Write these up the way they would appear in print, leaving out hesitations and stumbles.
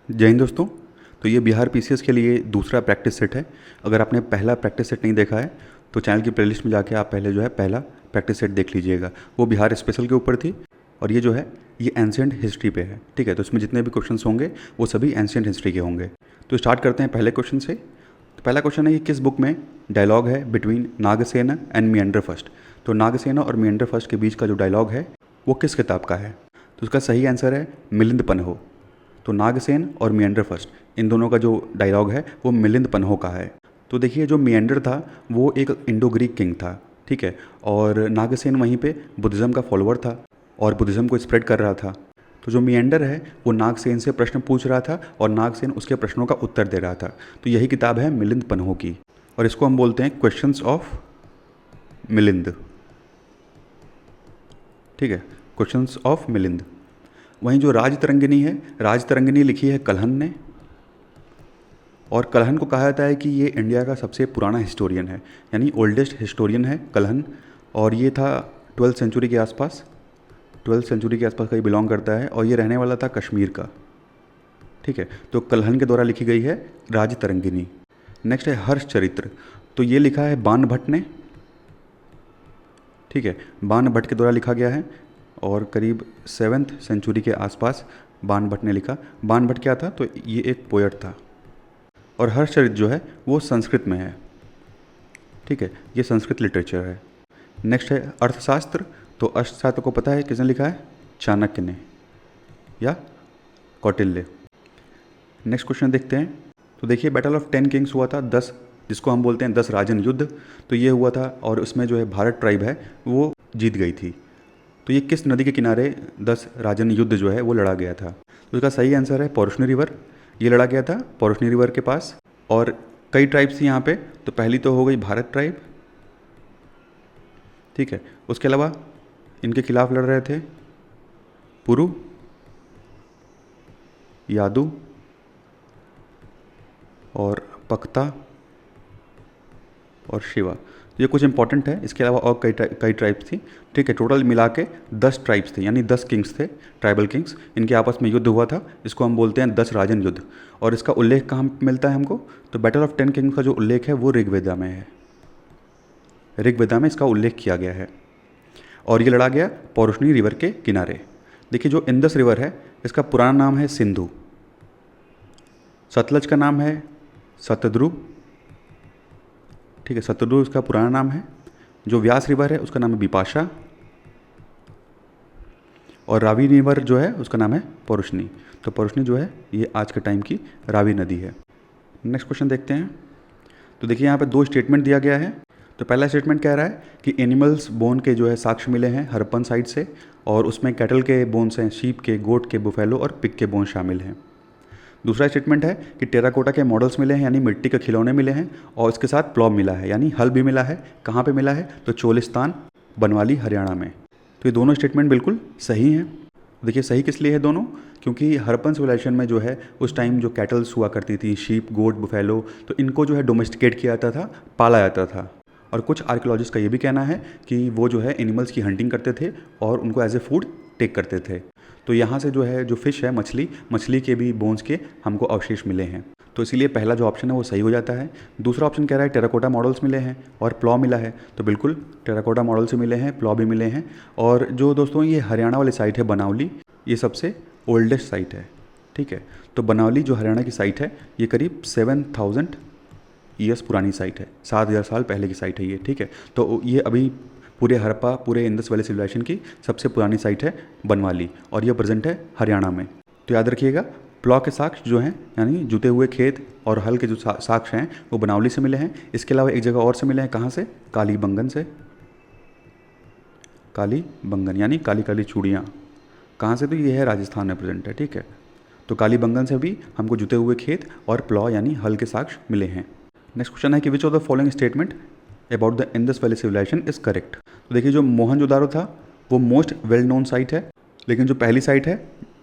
जय हिंद दोस्तों। तो ये बिहार पीसीएस के लिए दूसरा प्रैक्टिस सेट है। अगर आपने पहला प्रैक्टिस सेट नहीं देखा है तो चैनल की प्लेलिस्ट में जाके आप पहले जो है पहला प्रैक्टिस सेट देख लीजिएगा। वो बिहार स्पेशल के ऊपर थी और ये जो है ये एंशिएंट हिस्ट्री पे है। ठीक है, तो इसमें जितने भी क्वेश्चंस होंगे वो सभी एंशिएंट हिस्ट्री के होंगे। तो स्टार्ट करते हैं पहले क्वेश्चन से। तो पहला क्वेश्चन है कि किस बुक में डायलॉग है between Nagasena and Menander first. तो नागसेन और मियंडर फर्स्ट के बीच का जो डायलॉग है वो किस किताब का है। तो उसका सही आंसर है मिलिंद पन्हो। तो नागसेन और मियंडर फर्स्ट इन दोनों का जो डायलॉग है वो मिलिंद पन्हो का है। तो देखिए जो मियंडर था वो एक इंडो ग्रीक किंग था, ठीक है, और नागसेन वहीं पे बुद्धिज़्म का फॉलोअर था और बुद्धिज़्म को स्प्रेड कर रहा था। तो जो मियंडर है वो नागसेन से प्रश्न पूछ रहा था और नागसेन उसके प्रश्नों का उत्तर दे रहा था। तो यही किताब है मिलिंद पन्हो की और इसको हम बोलते हैं क्वेश्चंस ऑफ मिलिंद। ठीक है, क्वेश्चंस ऑफ मिलिंद। वहीं जो राजतरंगिनी है, राजतरंगिनी लिखी है कल्हण ने और कल्हण को कहा जाता है कि ये इंडिया का सबसे पुराना हिस्टोरियन है, यानी ओल्डेस्ट हिस्टोरियन है कल्हण। और ये था 12th सेंचुरी के आसपास, 12th सेंचुरी के आसपास का ये बिलोंग करता है और ये रहने वाला था कश्मीर का। ठीक है, तो कल्हण के द्वारा लिखी गई है राजतरंगिनी। नेक्स्ट है हर्ष चरित्र। तो ये लिखा है बाण भट्ट ने। ठीक है, बाण भट्ट के द्वारा लिखा गया है और करीब 7th सेंचुरी के आसपास बाण भट्ट ने लिखा। बाण भट्ट क्या था, तो ये एक पोएट था। और हर्षचरित्र जो है वो संस्कृत में है। ठीक है, ये संस्कृत लिटरेचर है। नेक्स्ट है अर्थशास्त्र। तो अर्थशास्त्र को पता है किसने लिखा है, चाणक्य ने या कौटिल्य। नेक्स्ट क्वेश्चन देखते हैं। तो देखिए बैटल ऑफ 10 किंग्स हुआ था, 10, जिसको हम बोलते हैं 10 राजन युद्ध। तो ये हुआ था और उसमें जो है भारत ट्राइब है वो जीत गई थी। तो ये किस नदी के किनारे 10 राजन युद्ध जो है वो लड़ा गया था। तो इसका सही आंसर है पौरुषणी रिवर। ये लड़ा गया था पौरुषणी रिवर के पास और कई ट्राइब्स थी यहाँ पे। तो पहली तो हो गई भारत ट्राइब, ठीक है, उसके अलावा इनके खिलाफ लड़ रहे थे पुरु, यादू और पख्ता और शिवा। ये कुछ इंपॉर्टेंट है, इसके अलावा और कई ट्राइब्स थी। ठीक है, टोटल मिला के 10 ट्राइब्स थे, यानी 10 किंग्स थे, ट्राइबल किंग्स। इनके आपस में युद्ध हुआ था, इसको हम बोलते हैं 10 राजन युद्ध। और इसका उल्लेख कहाँ मिलता है हमको, तो बैटल ऑफ 10 किंग्स का जो उल्लेख है वो ऋग्वेदा में है। ऋग्वेदा में इसका उल्लेख किया गया है और ये लड़ा गया पौरुषणी रिवर के किनारे। देखिए जो इंदस रिवर है इसका पुराना नाम है सिंधु, सतलज का नाम है सतद्रु। ठीक है, सतद्रु इसका पुराना नाम है। जो व्यास रिवर है उसका नाम है बिपाशा और रावी रिवर जो है उसका नाम है पौरुषणी। तो पौरुषणी जो है ये आज के टाइम की रावी नदी है। नेक्स्ट क्वेश्चन देखते हैं। तो देखिए यहाँ पे 2 स्टेटमेंट दिया गया है। तो पहला स्टेटमेंट कह रहा है कि एनिमल्स बोन के जो है साक्ष्य मिले हैं हरप्पन साइट से और उसमें कैटल के बोन्स हैं, शीप के, गोट के, बुफेलो और पिग के बोन शामिल हैं। दूसरा स्टेटमेंट है कि टेराकोटा के मॉडल्स मिले हैं, यानी मिट्टी के खिलौने मिले हैं और इसके साथ प्लॉव मिला है, यानी हल भी मिला है। कहाँ पे मिला है, तो चोलिस्तान, बनवाली, हरियाणा में। तो ये दोनों स्टेटमेंट बिल्कुल सही हैं। देखिए सही किस लिए है दोनों, क्योंकि हरप्पन सिविलाइजेशन में जो है उस टाइम जो कैटल्स हुआ करती थी, शीप, गोट, बुफेलो, तो इनको जो है डोमेस्टिकेट किया जाता था, पाला जाता था। और कुछ आर्कियोलॉजिस्ट का ये भी कहना है कि वो जो है एनिमल्स की हंटिंग करते थे और उनको एज ए फूड टेक करते थे। तो यहाँ से जो है जो फिश है, मछली के भी बोन्स के हमको अवशेष मिले हैं। तो इसीलिए पहला जो ऑप्शन है वो सही हो जाता है। दूसरा ऑप्शन कह रहा है टेराकोटा मॉडल्स मिले हैं और प्लॉ मिला है। तो बिल्कुल टेराकोटा मॉडल से मिले हैं, प्लॉ भी मिले हैं। और जो दोस्तों ये हरियाणा वाली साइट है बनावली, ये सबसे ओल्डेस्ट साइट है। ठीक है, तो बनावली जो हरियाणा की साइट है ये करीब 7000 ईयर्स पुरानी साइट है, 7000 साल पहले की साइट है ये। ठीक है, तो ये अभी पूरे हड़प्पा, पूरे इंडस वैली सिविलाइजेशन की सबसे पुरानी साइट है बनवाली और ये प्रेजेंट है हरियाणा में। तो याद रखिएगा प्लॉ के साक्ष्य जो हैं, यानी जुते हुए खेत और हल के जो साक्ष्य हैं वो बनावली से मिले हैं। इसके अलावा एक जगह और से मिले हैं, कहाँ से, कालीबंगन से। कालीबंगन यानी काली काली चूड़ियाँ, कहाँ से, तो ये है राजस्थान में प्रेजेंट है। ठीक है, तो कालीबंगन से भी हमको जुते हुए खेत और प्लॉ यानी हल के साक्ष्य मिले हैं। नेक्स्ट क्वेश्चन है कि which of the following statement about the Indus valley civilisation is correct. तो देखिए जो मोहनजोदारो था वो मोस्ट वेल नोन साइट है, लेकिन जो पहली साइट है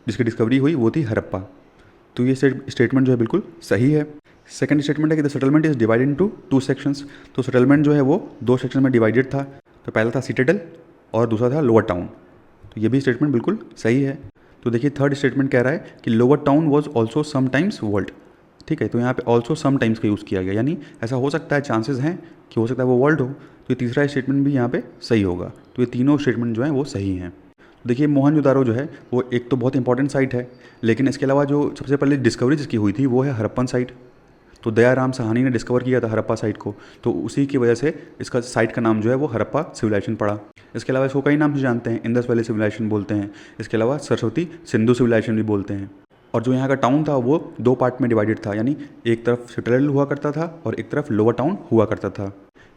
जिसकी डिस्कवरी हुई वो थी हड़प्पा। तो ये स्टेटमेंट जो है बिल्कुल सही है। सेकंड स्टेटमेंट है कि the settlement is divided into 2 sections. तो सेटलमेंट जो है वो 2 सेक्शन में डिवाइडेड था। तो पहला था सिटाडेल और दूसरा था लोअर टाउन। तो ये भी स्टेटमेंट बिल्कुल सही है। तो देखिए थर्ड स्टेटमेंट कह रहा है कि lower town was also sometimes world. ठीक है, तो यहाँ पे ऑल्सो समटाइम्स का यूज़ किया गया, यानी ऐसा हो सकता है, चांसेस हैं कि हो सकता है वो वर्ल्ड हो। तो ये तीसरा स्टेटमेंट भी यहाँ पे सही होगा। तो ये तीनों स्टेटमेंट जो हैं वो सही हैं। तो देखिए मोहनजोदारो जो है वो एक तो बहुत इंपॉर्टेंट साइट है, लेकिन इसके अलावा जो सबसे पहले डिस्कवरी जिसकी हुई थी वो है हड़प्पन साइट। तो दयाराम साहनी ने डिस्कवर किया था हड़प्पा साइट को, तो उसी की वजह से इसका साइट का नाम जो है वो हड़प्पा सिविलाइजेशन पड़ा। इसके अलावा इसको कई नाम से जानते हैं, इंडस वैली सिविलाइजेशन बोलते हैं, इसके अलावा सरस्वती सिंधु सिविलाइजेशन भी बोलते हैं। और जो यहाँ का टाउन था वो 2 पार्ट में डिवाइडेड था, यानी एक तरफ सिटाडेल हुआ करता था और एक तरफ लोअर टाउन हुआ करता था।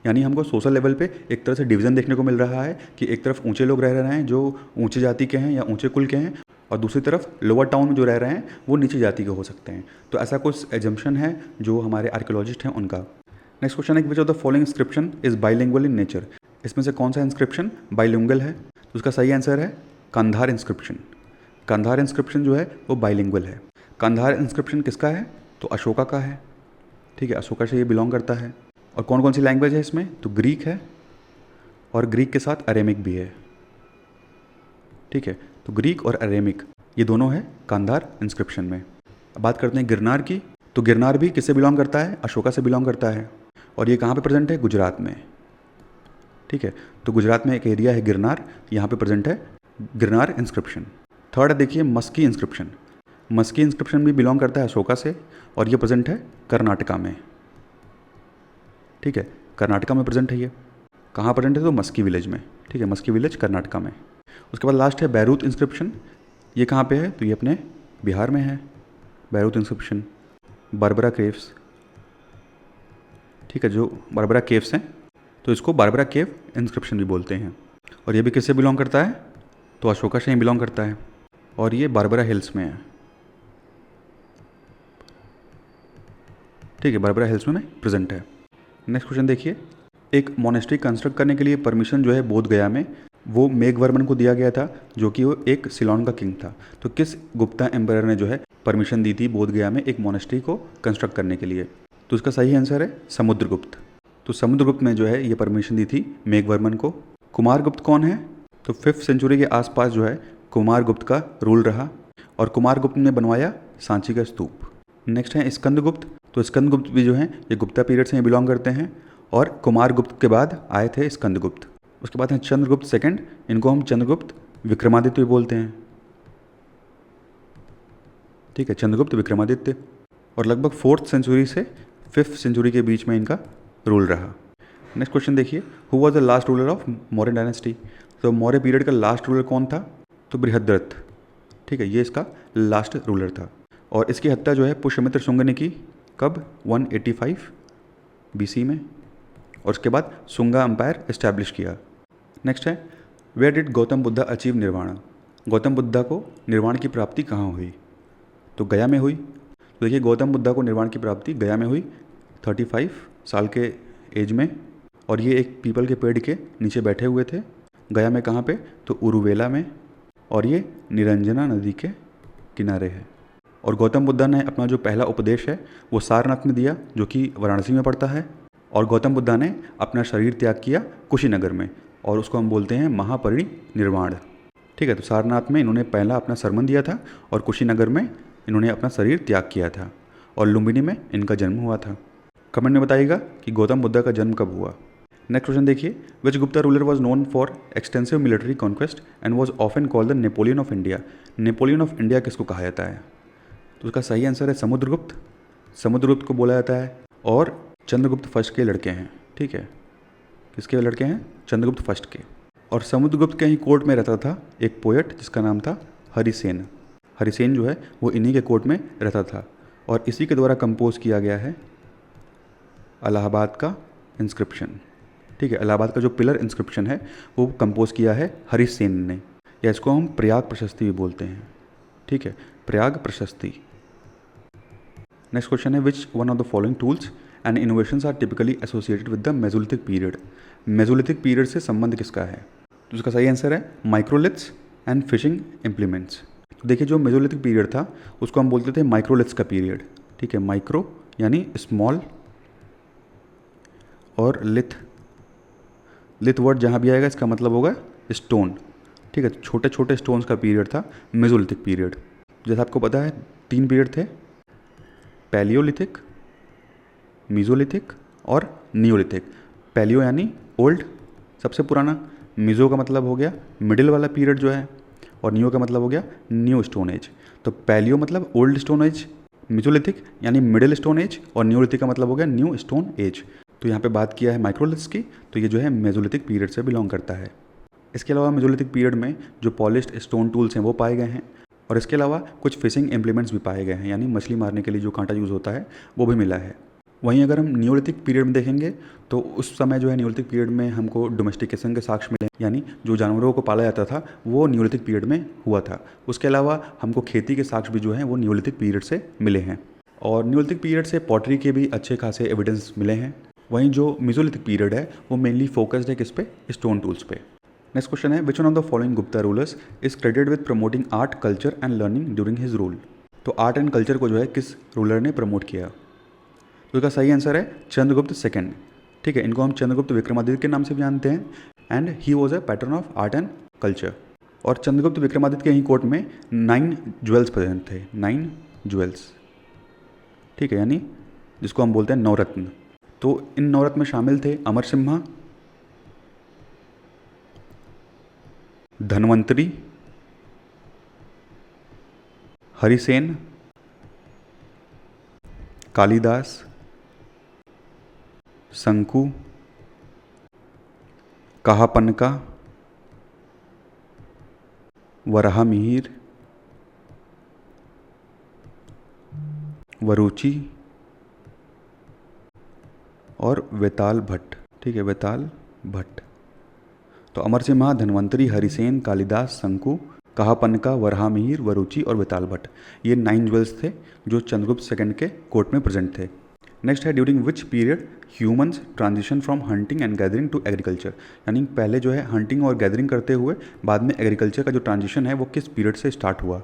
यानी हमको सोशल लेवल पे एक तरह से डिवीज़न देखने को मिल रहा है कि एक तरफ ऊंचे लोग रह रहे हैं जो ऊंचे जाति के हैं या ऊंचे कुल के हैं, और दूसरी तरफ लोअर टाउन में जो रह रहे हैं वो नीचे जाति के हो सकते हैं। तो ऐसा कुछ एजम्पशन है जो हमारे आर्कियोलॉजिस्ट हैं उनका। नेक्स्ट क्वेश्चन है कि which of the following inscription is bilingual in nature. इसमें से कौन सा इंस्क्रिप्शन बाइलिंगुअल है? तो उसका सही आंसर है कंधार इंस्क्रिप्शन। कंधार इंस्क्रिप्शन जो है वो बाइलिंगुअल है। कंधार इंस्क्रिप्शन किसका है? तो अशोका का है। ठीक है, अशोका से ये बिलोंग करता है। और कौन कौन सी लैंग्वेज है इसमें? तो ग्रीक है और ग्रीक के साथ अरेमिक भी है। ठीक है, तो ग्रीक और अरेमिक ये दोनों है कंधार इंस्क्रिप्शन में। अब बात करते हैं गिरनार की। तो गिरनार भी किससे बिलोंग करता है? अशोका से बिलोंग करता है। और ये कहाँ पे प्रेजेंट है? गुजरात में। ठीक है, तो गुजरात में एक एरिया है गिरनार, यहाँ पे प्रेजेंट है गिरनार इंस्क्रिप्शन। थर्ड देखिए मस्की इंस्क्रिप्शन। मस्की इंस्क्रिप्शन भी बिलोंग करता है अशोका से और ये प्रेजेंट है कर्नाटका में। ठीक है, कर्नाटका में प्रेजेंट है ये। कहाँ प्रेजेंट है? तो मस्की विलेज में। ठीक है, मस्की विलेज कर्नाटका में। उसके बाद लास्ट है बैरूत इंस्क्रिप्शन। ये कहाँ पे है? तो ये अपने बिहार में है बैरूत इंस्क्रिप्शन। Barbara caves. ठीक है, जो बारबरा केव्स हैं तो इसको बारबरा केव इंस्क्रिप्शन भी बोलते हैं। और ये भी किससे बिलोंग करता है? तो अशोका से ही बिलोंग करता है और ये बारबरा हिल्स में है। ठीक है, बारबरा हिल्स में प्रेजेंट है। नेक्स्ट क्वेश्चन देखिए, एक मोनेस्ट्री कंस्ट्रक्ट करने के लिए परमिशन जो है बोध गया में वो मेघवर्मन को दिया गया था, जो कि वो एक सिलोन का किंग था। तो किस गुप्ता एम्पायर ने जो है परमिशन दी थी बोध गया में एक मोनेस्ट्री को कंस्ट्रक्ट करने के लिए? तो उसका सही आंसर है समुद्रगुप्त। तो समुद्रगुप्त ने जो है ये परमिशन दी थी मेघवर्मन को। कुमारगुप्त कौन है? तो 5th सेंचुरी के आसपास जो है कुमारगुप्त का रूल रहा और कुमारगुप्त ने बनवाया सांची का स्तूप। नेक्स्ट है स्कंदगुप्त। तो स्कंदगुप्त भी जो है ये गुप्ता पीरियड से बिलोंग करते हैं और कुमारगुप्त के बाद आए थे स्कंदगुप्त। उसके बाद है चंद्रगुप्त सेकंड। इनको हम चंद्रगुप्त विक्रमादित्य भी बोलते हैं। ठीक है, चंद्रगुप्त विक्रमादित्य। और लगभग 4th सेंचुरी से 5th सेंचुरी के बीच में इनका रूल रहा। नेक्स्ट क्वेश्चन देखिए, who was the last ruler of Maurya dynasty. तो मौर्य पीरियड का लास्ट रूलर कौन था? तो बृहद्रथ। ठीक है, ये इसका लास्ट रूलर था और इसकी हत्या जो है पुष्यमित्र शुंग ने की। कब? 185 BC में। और उसके बाद शुंगा अम्पायर इस्टेब्लिश किया। नेक्स्ट है where did Gautam Buddha achieve nirvana. Gautam Buddha को निर्वाण की प्राप्ति कहाँ हुई? तो गया में हुई। तो देखिए गौतम बुद्धा को निर्वाण की प्राप्ति गया में हुई 35 साल के एज में। और ये एक पीपल के पेड़ के नीचे बैठे हुए थे। गया में कहाँ पे? तो उरुवेला में। और ये निरंजना नदी के किनारे है। और गौतम बुद्धा ने अपना जो पहला उपदेश है वो सारनाथ में दिया, जो कि वाराणसी में पड़ता है। और गौतम बुद्धा ने अपना शरीर त्याग किया कुशीनगर में और उसको हम बोलते हैं महापरिनिर्वाण। ठीक है, तो सारनाथ में इन्होंने पहला अपना सरमन दिया था और कुशीनगर में इन्होंने अपना शरीर त्याग किया था और लुम्बिनी में इनका जन्म हुआ था। कमेंट में बताइएगा कि गौतम बुद्धा का जन्म कब हुआ। नेक्स्ट क्वेश्चन देखिए, which Gupta ruler was known for extensive military conquest and was often called the Napoleon of India. Napoleon of India किसको कहा जाता है? तो उसका सही आंसर है समुद्रगुप्त। समुद्रगुप्त को बोला जाता है और चंद्रगुप्त फर्स्ट के लड़के हैं। ठीक है, किसके लड़के हैं? चंद्रगुप्त फर्स्ट के। और समुद्रगुप्त के ही कोर्ट में रहता था एक पोएट जिसका नाम था हरिसेन। हरिसेन जो है वो इन्हीं के कोर्ट में रहता था और इसी के द्वारा कंपोज किया गया है इलाहाबाद का इंस्क्रिप्शन। ठीक है, इलाहाबाद का जो पिलर इंस्क्रिप्शन है वो कंपोज किया है हरिसेन ने, या इसको हम प्रयाग प्रशस्ति भी बोलते हैं। ठीक है, प्रयाग प्रशस्ति। नेक्स्ट क्वेश्चन है which one of the following tools and innovations are typically associated with the mesolithic period. Mesolithic period से संबंध किसका है? तो उसका सही आंसर है माइक्रोलिथ्स एंड फिशिंग इम्प्लीमेंट्स। तो देखिए जो मेसोलिथिक पीरियड था उसको हम बोलते थे माइक्रोलिथ्स का पीरियड। ठीक है, माइक्रो यानी स्मॉल और लिथ वर्ड जहाँ भी आएगा इसका मतलब होगा स्टोन। ठीक है, छोटे छोटे स्टोन्स का पीरियड था मेसोलिथिक पीरियड। जैसा आपको पता है 3 पीरियड थे, पैलियोलिथिक, मीजोलिथिक और नियोलिथिक। पैलियो यानी ओल्ड, सबसे पुराना, मीजो का मतलब हो गया मिडिल वाला पीरियड जो है, और नियो का मतलब हो गया न्यू स्टोन एज। तो पैलियो मतलब ओल्ड स्टोन एज, मीजोलिथिक यानी मिडिल स्टोन एज, और नियोलिथिक का मतलब हो गया न्यू स्टोन एज। तो यहाँ पे बात किया है माइक्रोलिथ्स की, तो ये जो है मेसोलिथिक पीरियड से बिलोंग करता है। इसके अलावा मेसोलिथिक पीरियड में जो पॉलिश्ड स्टोन टूल्स हैं वो पाए गए हैं, और इसके अलावा कुछ फिशिंग इम्प्लीमेंट्स भी पाए गए हैं, यानी मछली मारने के लिए जो कांटा यूज़ होता है वो भी मिला है। वहीं अगर हम नियोलिथिक पीरियड में देखेंगे तो उस समय जो है नियोलिथिक पीरियड में हमको डोमेस्टिकेशन के साक्ष्य मिले, यानी जो जानवरों को पाला जाता था वो नियोलिथिक पीरियड में हुआ था। उसके अलावा हमको खेती के साक्ष्य भी जो हैं वो नियोलिथिक पीरियड से मिले हैं, और नियोलिथिक पीरियड से पॉटरी के भी अच्छे खासे एविडेंस मिले हैं। वहीं जो मेसोलिथिक पीरियड है वो मेनली फोकस्ड है किस पे, स्टोन टूल्स पे। नेक्स्ट क्वेश्चन है, which one of the following Gupta rulers is credited with promoting art, culture and learning during his rule. तो आर्ट एंड कल्चर को जो है किस रूलर ने प्रमोट किया? तो इसका सही आंसर है चंद्रगुप्त सेकंड। ठीक है, इनको हम चंद्रगुप्त विक्रमादित्य के नाम से भी जानते हैं, and he was a pattern of art and culture. और चंद्रगुप्त विक्रमादित्य के ही कोर्ट में 9 ज्वेल्स प्रेजेंट थे, 9 ज्वेल्स। ठीक है, यानी जिसको हम बोलते हैं नवरत्न। तो इन नवरत्न में शामिल थे अमर सिम्हा, धन्वंतरी, हरिसेन, कालिदास, शंकु, कहापनका, वराहमिहिर, वरुचि और वेताल भट्ट। ठीक है, वेताल भट्ट। तो अमर सिम्हा, धन्वंतरी, हरिसेन, कालिदास, शंकु, कहापनका, वराहमिहिर, वरुचि और वेताल भट्ट, ये 9 ज्वेल्स थे जो चंद्रगुप्त सेकंड के कोर्ट में प्रेजेंट थे। नेक्स्ट है, during which period humans transition from hunting and gathering to agriculture. यानी पहले जो है हंटिंग और गैदरिंग करते हुए बाद में एग्रीकल्चर का जो ट्रांजिशन है वो किस पीरियड से स्टार्ट हुआ?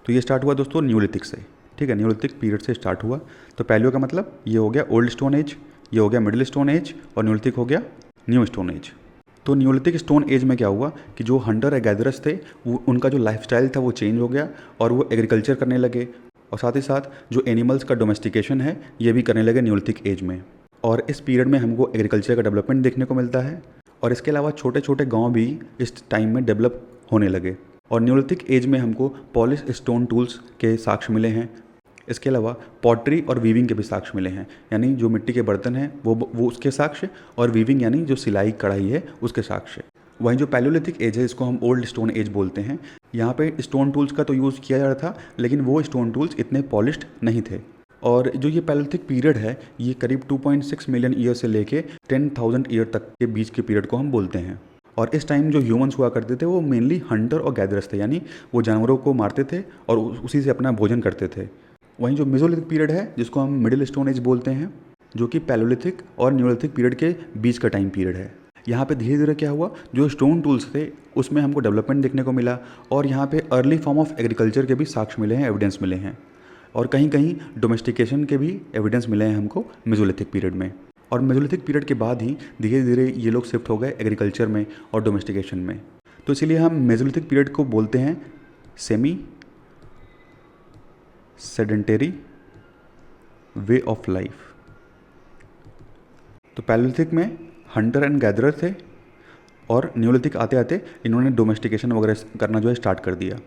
तो ये स्टार्ट हुआ दोस्तों न्यूलिथिक से। ठीक है, न्यूलिथिक पीरियड से स्टार्ट हुआ। तो पैलियो का मतलब ये हो गया ओल्ड स्टोन एज, ये हो गया मिडिल स्टोन एज, और न्यूलिथिक हो गया न्यू स्टोन एज। तो न्यूलिथिक स्टोन एज में क्या हुआ कि जो हंटर या गैदरर्स थे वो उनका जो लाइफस्टाइल था वो चेंज हो गया, और वो एग्रीकल्चर करने लगे, और साथ ही साथ जो एनिमल्स का डोमेस्टिकेशन है ये भी करने लगे न्यूलिथिक एज में। और इस पीरियड में हमको एग्रीकल्चर का डेवलपमेंट देखने को मिलता है, और इसके अलावा छोटे छोटे गांव भी इस टाइम में डेवलप होने लगे। और न्यूलिथिक एज में हमको पॉलिश स्टोन टूल्स के साक्ष्य मिले हैं। इसके अलावा पॉटरी और वीविंग के भी साक्ष्य मिले हैं, यानी जो मिट्टी के बर्तन हैं वो उसके साक्ष्य, और वीविंग यानी जो सिलाई कढ़ाई है उसके साक्ष्य। वहीं जो पैलियोलिथिक एज है इसको हम ओल्ड स्टोन एज बोलते हैं। यहाँ पे स्टोन टूल्स का तो यूज़ किया जा रहा था, लेकिन वो स्टोन टूल्स इतने पॉलिश्ड नहीं थे। और जो ये पैलियोलिथिक पीरियड है ये करीब 2.6 मिलियन ईयर से लेके 10,000 ईयर तक के बीच के पीरियड को हम बोलते हैं। और इस टाइम जो ह्यूमंस हुआ करते थे वो मेनली हंटर और गैदरर्स थे, यानी वो जानवरों को मारते थे और उसी से अपना भोजन करते थे। वहीं जो मेसोलिथिक पीरियड है जिसको हम मिडिल स्टोन एज बोलते हैं, जो कि पैलियोलिथिक और न्यूलिथिक पीरियड के बीच का टाइम पीरियड है। यहाँ पे धीरे धीरे क्या हुआ, जो स्टोन टूल्स थे उसमें हमको डेवलपमेंट देखने को मिला, और यहाँ पे अर्ली फॉर्म ऑफ एग्रीकल्चर के भी साक्ष्य मिले हैं, एविडेंस मिले हैं, और कहीं कहीं डोमेस्टिकेशन के भी एविडेंस मिले हैं हमको मेसोलिथिक पीरियड में। और मेसोलिथिक पीरियड के बाद ही धीरे धीरे ये लोग शिफ्ट हो गए एग्रीकल्चर में और डोमेस्टिकेशन में। तो इसीलिए हम मेसोलिथिक पीरियड को बोलते हैं semi sedentary way of life. तो पैलियोलिथिक में हंटर एंड गैदरर थे, और न्यूलिथिक आते आते इन्होंने डोमेस्टिकेशन वगैरह करना जो है स्टार्ट कर दिया।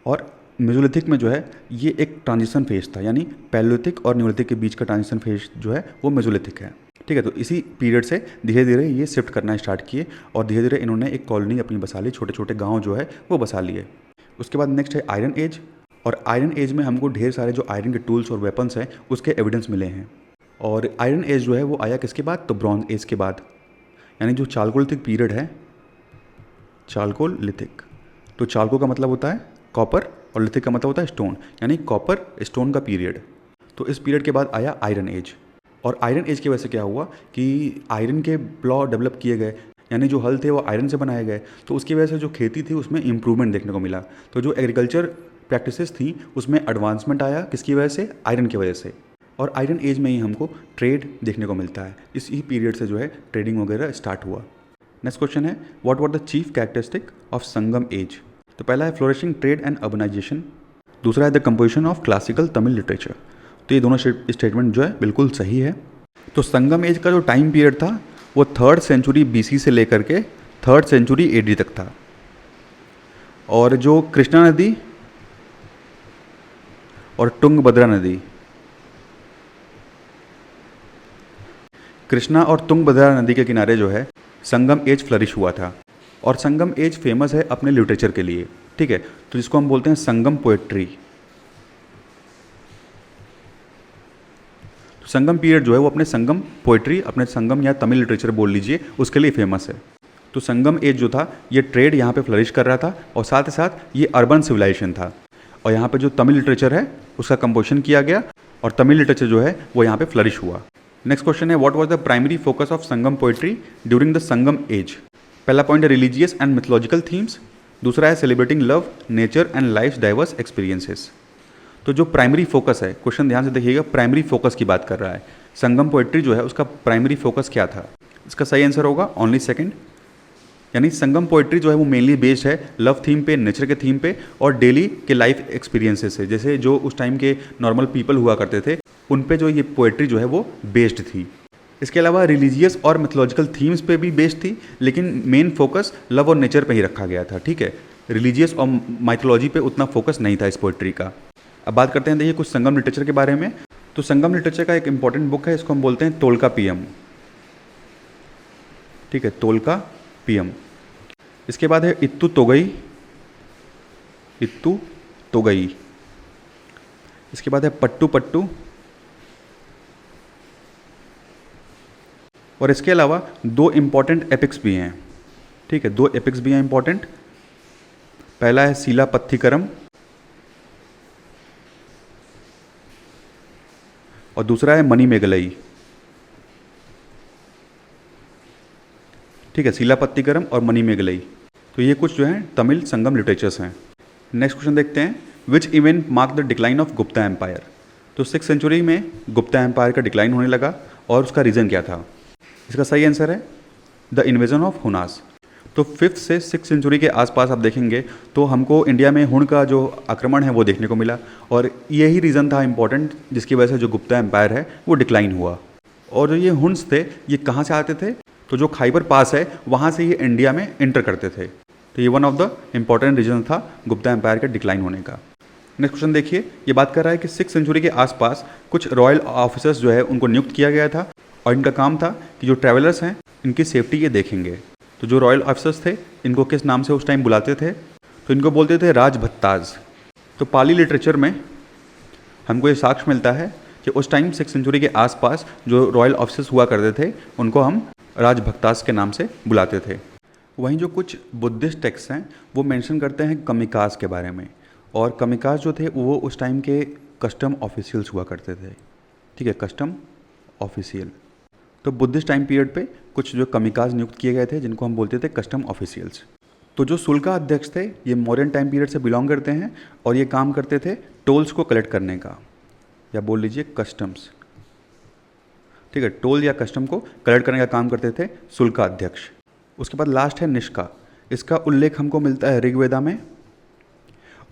और मेसोलिथिक में जो है ये एक ट्रांजिशन फेज था, यानी पैलियोलिथिक और न्यूलिथिक के बीच का ट्रांजिशन फेज जो है वो मेसोलिथिक है। ठीक है, तो इसी पीरियड से धीरे धीरे ये शिफ्ट करना स्टार्ट किए, और धीरे धीरे इन्होंने एक कॉलोनी अपनी बसा ली, छोटे छोटे गाँव जो है वो बसा लिए। उसके बाद नेक्स्ट है आयरन एज, और आयरन एज में हमको ढेर सारे जो आयरन के टूल्स और वेपन्स हैं उसके एविडेंस मिले हैं। और आयरन एज जो है वो आया किसके बाद, तो ब्रॉन्ज एज के बाद, यानी जो चालकोलिथिक पीरियड है, चालकोलिथिक। तो चालको का मतलब होता है कॉपर और लिथिक का मतलब होता है स्टोन, यानी कॉपर स्टोन का पीरियड। तो इस पीरियड के बाद आया आयरन एज, और आयरन एज की वजह से क्या हुआ कि आयरन के प्लॉ डेवलप किए गए, यानी जो हल थे वो आयरन से बनाए गए, तो उसकी वजह से जो खेती थी उसमें इम्प्रूवमेंट देखने को मिला। तो जो एग्रीकल्चर प्रैक्टिसेस थी उसमें एडवांसमेंट आया, किसकी वजह से, आयरन की वजह से। और आयरन एज में ही हमको ट्रेड देखने को मिलता है, इसी पीरियड से जो है ट्रेडिंग वगैरह स्टार्ट हुआ। नेक्स्ट क्वेश्चन है what were the chief characteristic of Sangam age. तो पहला है फ्लोरिशिंग ट्रेड एंड अर्बनाइजेशन, दूसरा है the composition of classical Tamil literature. तो ये दोनों स्टेटमेंट जो है बिल्कुल सही है। तो संगम एज का जो टाइम पीरियड था वो 3rd सेंचुरी BC से लेकर के 3rd सेंचुरी AD तक था। और जो कृष्णा नदी और तुंगभद्रा नदी, कृष्णा और तुंगभद्रा नदी के किनारे जो है संगम एज फ्लरिश हुआ था। और संगम एज फेमस है अपने लिटरेचर के लिए, ठीक है। तो जिसको हम बोलते हैं संगम पोएट्री। तो संगम पीरियड जो है वो अपने संगम पोएट्री, अपने संगम या तमिल लिटरेचर बोल लीजिए, उसके लिए फेमस है। तो संगम एज जो था ये ट्रेड यहाँ पे फ्लरिश कर रहा था और साथ ही साथ ये अर्बन सिविलाइजेशन था। और यहाँ पे जो तमिल लिटरेचर है उसका कंपोजिशन किया गया और तमिल लिटरेचर जो है वो यहाँ पे फ्लरिश हुआ। नेक्स्ट क्वेश्चन है what was the primary focus of Sangam poetry during the Sangam age. पहला पॉइंट है रिलीजियस एंड मिथोलॉजिकल थीम्स, दूसरा है celebrating love, nature and life diverse experiences. तो जो प्राइमरी फोकस है, क्वेश्चन ध्यान से देखिएगा, प्राइमरी फोकस की बात कर रहा है। संगम पोएट्री जो है उसका प्राइमरी फोकस क्या था? इसका सही आंसर होगा ओनली सेकंड, यानी संगम पोएट्री जो है वो मेनली बेस्ड है लव थीम पे, नेचर के थीम पे और डेली के लाइफ एक्सपीरियंसेस है। जैसे जो उस टाइम के नॉर्मल पीपल हुआ करते थे उन पे जो ये पोएट्री जो है वो बेस्ड थी। इसके अलावा रिलीजियस और मिथोलॉजिकल थीम्स पे भी बेस्ड थी, लेकिन मेन फोकस लव और नेचर पे ही रखा गया था, ठीक है। रिलीजियस और माइथोलॉजी पे उतना फोकस नहीं था इस पोएट्री का। अब बात करते हैं देखिए कुछ संगम लिटरेचर के बारे में। तो संगम लिटरेचर का एक इंपॉर्टेंट बुक है, इसको हम बोलते हैं तोलका पीएम, ठीक है, तोलका पीएम। इसके बाद है इत्तू तोगई, इत्तू तोगई। इसके बाद है पट्टू पट्टू। और इसके अलावा 2 इम्पॉर्टेंट एपिक्स भी हैं, ठीक है, 2 एपिक्स भी हैं इम्पॉर्टेंट। पहला है सीलापत्थीकरम और दूसरा है मणिमेगलई, ठीक है, सीलापत्थीकरम और मणिमेगलई। तो ये कुछ जो है तमिल संगम लिटरेचर्स हैं। नेक्स्ट क्वेश्चन देखते हैं which event mark the decline of Gupta empire. तो 6th सेंचुरी में गुप्ता एम्पायर का डिक्लाइन होने लगा और उसका रीज़न क्या था? इसका सही आंसर है द इन्वेजन ऑफ हुनास। तो 5th से 6th सेंचुरी के आसपास आप देखेंगे तो हमको इंडिया में हुन का जो आक्रमण है वो देखने को मिला और यही रीज़न था इम्पॉर्टेंट जिसकी वजह से जो गुप्ता एम्पायर है वो डिक्लाइन हुआ। और जो ये हुन्स थे ये कहाँ से आते थे? तो जो खाइबर पास है वहाँ से ये इंडिया में एंटर करते थे। तो ये one of the important reason था गुप्ता एम्पायर के डिक्लाइन होने का। नेक्स्ट क्वेश्चन देखिए, ये बात कर रहा है कि 6th सेंचुरी के आसपास कुछ रॉयल ऑफिसर्स जो है उनको नियुक्त किया गया था और इनका काम था कि जो ट्रैवलर्स हैं इनकी सेफ्टी ये देखेंगे। तो जो रॉयल ऑफिसर्स थे इनको किस नाम से उस टाइम बुलाते थे? तो इनको बोलते थे राजभत्ताज। तो पाली लिटरेचर में हमको ये साक्ष्य मिलता है कि उस टाइम 6th सेंचुरी के आसपास जो रॉयल ऑफिसर्स हुआ करते थे उनको हम राजभक्तास के नाम से बुलाते थे। वहीं जो कुछ बुद्धिस्ट टेक्स्ट हैं वो मेंशन करते हैं कमिकाज के बारे में, और कमिकाज जो थे वो उस टाइम के कस्टम ऑफिशियल्स हुआ करते थे, ठीक है, कस्टम ऑफिशियल। तो बुद्धिस्ट टाइम पीरियड पे कुछ जो कमिकाज नियुक्त किए गए थे जिनको हम बोलते थे कस्टम ऑफिशियल्स। तो जो सुल्का अध्यक्ष थे ये मॉडर्न टाइम पीरियड से बिलोंग करते हैं और ये काम करते थे टोल्स को कलेक्ट करने का, या बोल लीजिए कस्टम्स, ठीक है, टोल या कस्टम को कलेक्ट करने का काम करते थे सुल्का अध्यक्ष। उसके बाद लास्ट है निष्का। इसका उल्लेख हमको मिलता है ऋग्वेदा में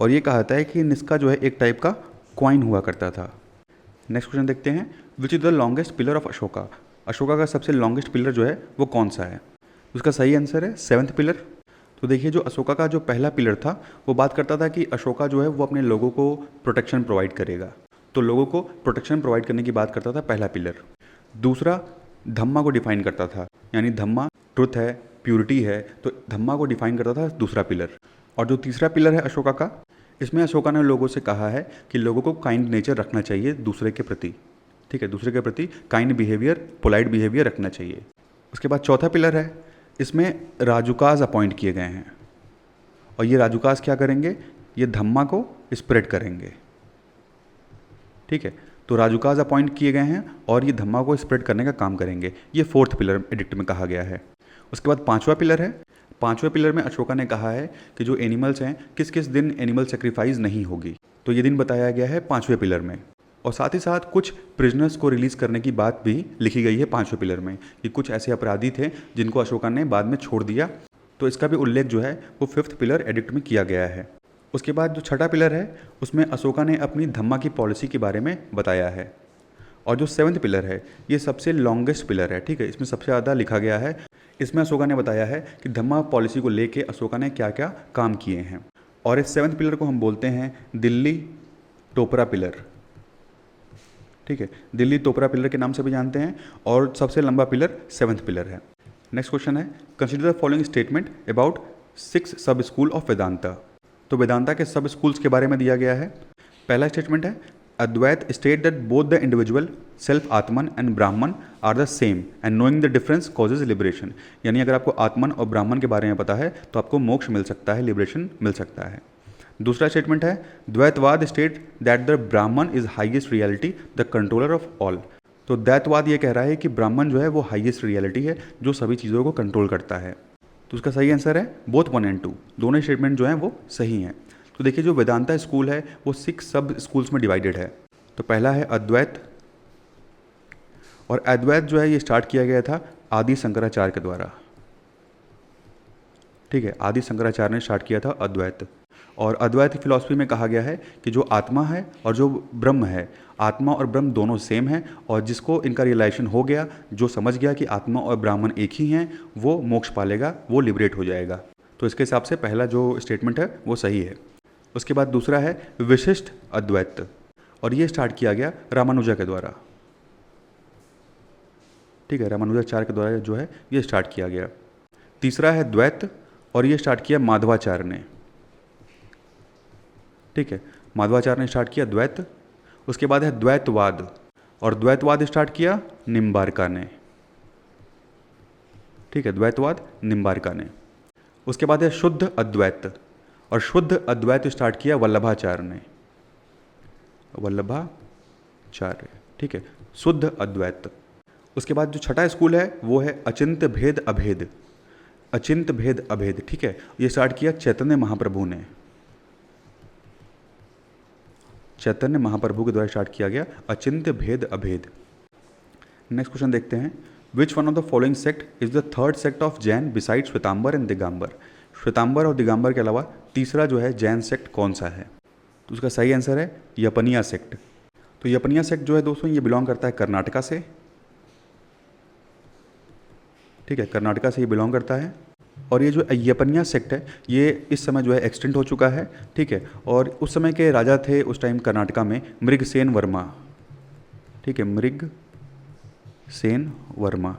और ये कहा है कि निष्का जो है एक टाइप का क्वाइन हुआ करता था। नेक्स्ट क्वेश्चन देखते हैं which is the longest pillar of Ashoka. Ashoka का सबसे लॉन्गेस्ट पिलर जो है वो कौन सा है? उसका सही आंसर है 7th पिलर। तो देखिए जो अशोका का जो पहला पिलर था वो बात करता था कि अशोका जो है वो अपने लोगों को प्रोटेक्शन प्रोवाइड करेगा, तो लोगों को प्रोटेक्शन प्रोवाइड करने की बात करता था पहला पिलर। दूसरा धम्मा को डिफाइन करता था, यानी धम्मा ट्रुथ है, प्योरिटी है, तो धम्मा को डिफाइन करता था दूसरा पिलर। और जो तीसरा पिलर है अशोका का, इसमें अशोका ने लोगों से कहा है कि लोगों को काइंड नेचर रखना चाहिए दूसरे के प्रति, ठीक है, दूसरे के प्रति काइंड बिहेवियर, पोलाइट बिहेवियर रखना चाहिए। उसके बाद चौथा पिलर है, इसमें राजुकाज अपॉइंट किए गए हैं और ये राजुकाज क्या करेंगे? ये धम्मा को स्प्रेड करेंगे, ठीक है, तो राजुकाज अपॉइंट किए गए हैं और ये धम्मा को स्प्रेड करने का काम करेंगे। ये 4th पिलर एडिक्ट में कहा गया है। उसके बाद 5वां पिलर है। 5वें पिलर में अशोका ने कहा है कि जो एनिमल्स हैं किस किस दिन एनिमल सेक्रीफाइस नहीं होगी, तो ये दिन बताया गया है 5वें पिलर में। और साथ ही साथ कुछ प्रिजनर्स को रिलीज़ करने की बात भी लिखी गई है 5वें पिलर में, कि कुछ ऐसे अपराधी थे जिनको अशोका ने बाद में छोड़ दिया, तो इसका भी उल्लेख जो है वो 5th पिलर एडिक्ट में किया गया है। उसके बाद जो 6ठा पिलर है उसमें अशोका ने अपनी धम्मा की पॉलिसी के बारे में बताया है। और जो 7th पिलर है ये सबसे लॉन्गेस्ट पिलर है, ठीक है, इसमें सबसे ज़्यादा लिखा गया है। इसमें अशोका ने बताया है कि धम्मा पॉलिसी को लेके अशोका ने क्या क्या काम किए हैं। और इस 7th पिलर को हम बोलते हैं दिल्ली टोपरा पिलर, ठीक है, दिल्ली टोपरा पिलर के नाम से भी जानते हैं, और सबसे लंबा पिलर 7th पिलर है। नेक्स्ट क्वेश्चन है, consider the following statement about 6 सब स्कूल ऑफ वेदांता। तो वेदांता के सब स्कूल्स के बारे में दिया गया है। पहला स्टेटमेंट है, Advaita state that both the individual self atman and Brahman are the same and knowing the difference causes liberation. यानी अगर आपको आत्मन और ब्राह्मण के बारे में पता है तो आपको मोक्ष मिल सकता है, लिबरेशन मिल सकता है। दूसरा स्टेटमेंट है, द्वैतवाद स्टेट दैट द ब्राह्मण is highest reality the controller of all. तो द्वैतवाद ये कह रहा है कि ब्राह्मण जो है वो हाईएस्ट रियलिटी है जो सभी चीज़ों को कंट्रोल करता है। तो उसका सही आंसर है बोथ 1 और 2, दोनों स्टेटमेंट जो हैं वो सही हैं। तो देखिए जो वेदांता स्कूल है वो 6 सब स्कूल्स में डिवाइडेड है। तो पहला है अद्वैत, और अद्वैत जो है ये स्टार्ट किया गया था आदि शंकराचार्य के द्वारा, ठीक है, आदि शंकराचार्य ने स्टार्ट किया था अद्वैत। और अद्वैत फिलॉसफी में कहा गया है कि जो आत्मा है और जो ब्रह्म है, आत्मा और ब्रह्म दोनों सेम है, और जिसको इनका रियलाइजेशन हो गया, जो समझ गया कि आत्मा और ब्राह्मण एक ही हैं, वो मोक्ष पालेगा, वो लिबरेट हो जाएगा। तो इसके हिसाब से पहला जो स्टेटमेंट है वो सही है। उसके बाद दूसरा है विशिष्ट अद्वैत, और ये स्टार्ट किया गया रामानुजा के द्वारा, ठीक है, रामानुजाचार्य के द्वारा जो है ये स्टार्ट किया गया। तीसरा है द्वैत, और ये स्टार्ट किया माधवाचार्य ने, ठीक है, माधवाचार्य ने स्टार्ट किया द्वैत। उसके बाद है द्वैतवाद, और द्वैतवाद स्टार्ट किया निम्बार्का ने, ठीक है, द्वैतवाद निम्बार्का ने। उसके बाद है शुद्ध अद्वैत, और शुद्ध अद्वैत स्टार्ट किया वल्लभाचार्य ने, वल्लभाचार्य, ठीक है, शुद्ध अद्वैत। उसके बाद जो 6ठा स्कूल है वो है अचिंत्य भेद अभेद, अचिंत्य भेद अभेद, ठीक है, ये स्टार्ट किया चैतन्य महाप्रभु ने, चैतन्य महाप्रभु के द्वारा स्टार्ट किया गया अचिंत्य भेद अभेद। नेक्स्ट क्वेश्चन देखते हैं, which one of the following sect is the third sect of Jain beside Shvetambar and Digambar. Shvetambar और दिगंबर के अलावा तीसरा जो है जैन सेक्ट कौन सा है। तो उसका सही आंसर है यपनिया सेक्ट। तो यपनिया सेक्ट जो है दोस्तों ये बिलोंग करता है कर्नाटका से, ठीक है, कर्नाटका से ये बिलोंग करता है। और ये जो यपनिया सेक्ट है ये इस समय जो है एक्सटेंट हो चुका है, ठीक है, और उस समय के राजा थे उस टाइम कर्नाटका में मृगसेन वर्मा, ठीक है, मृगसेन वर्मा,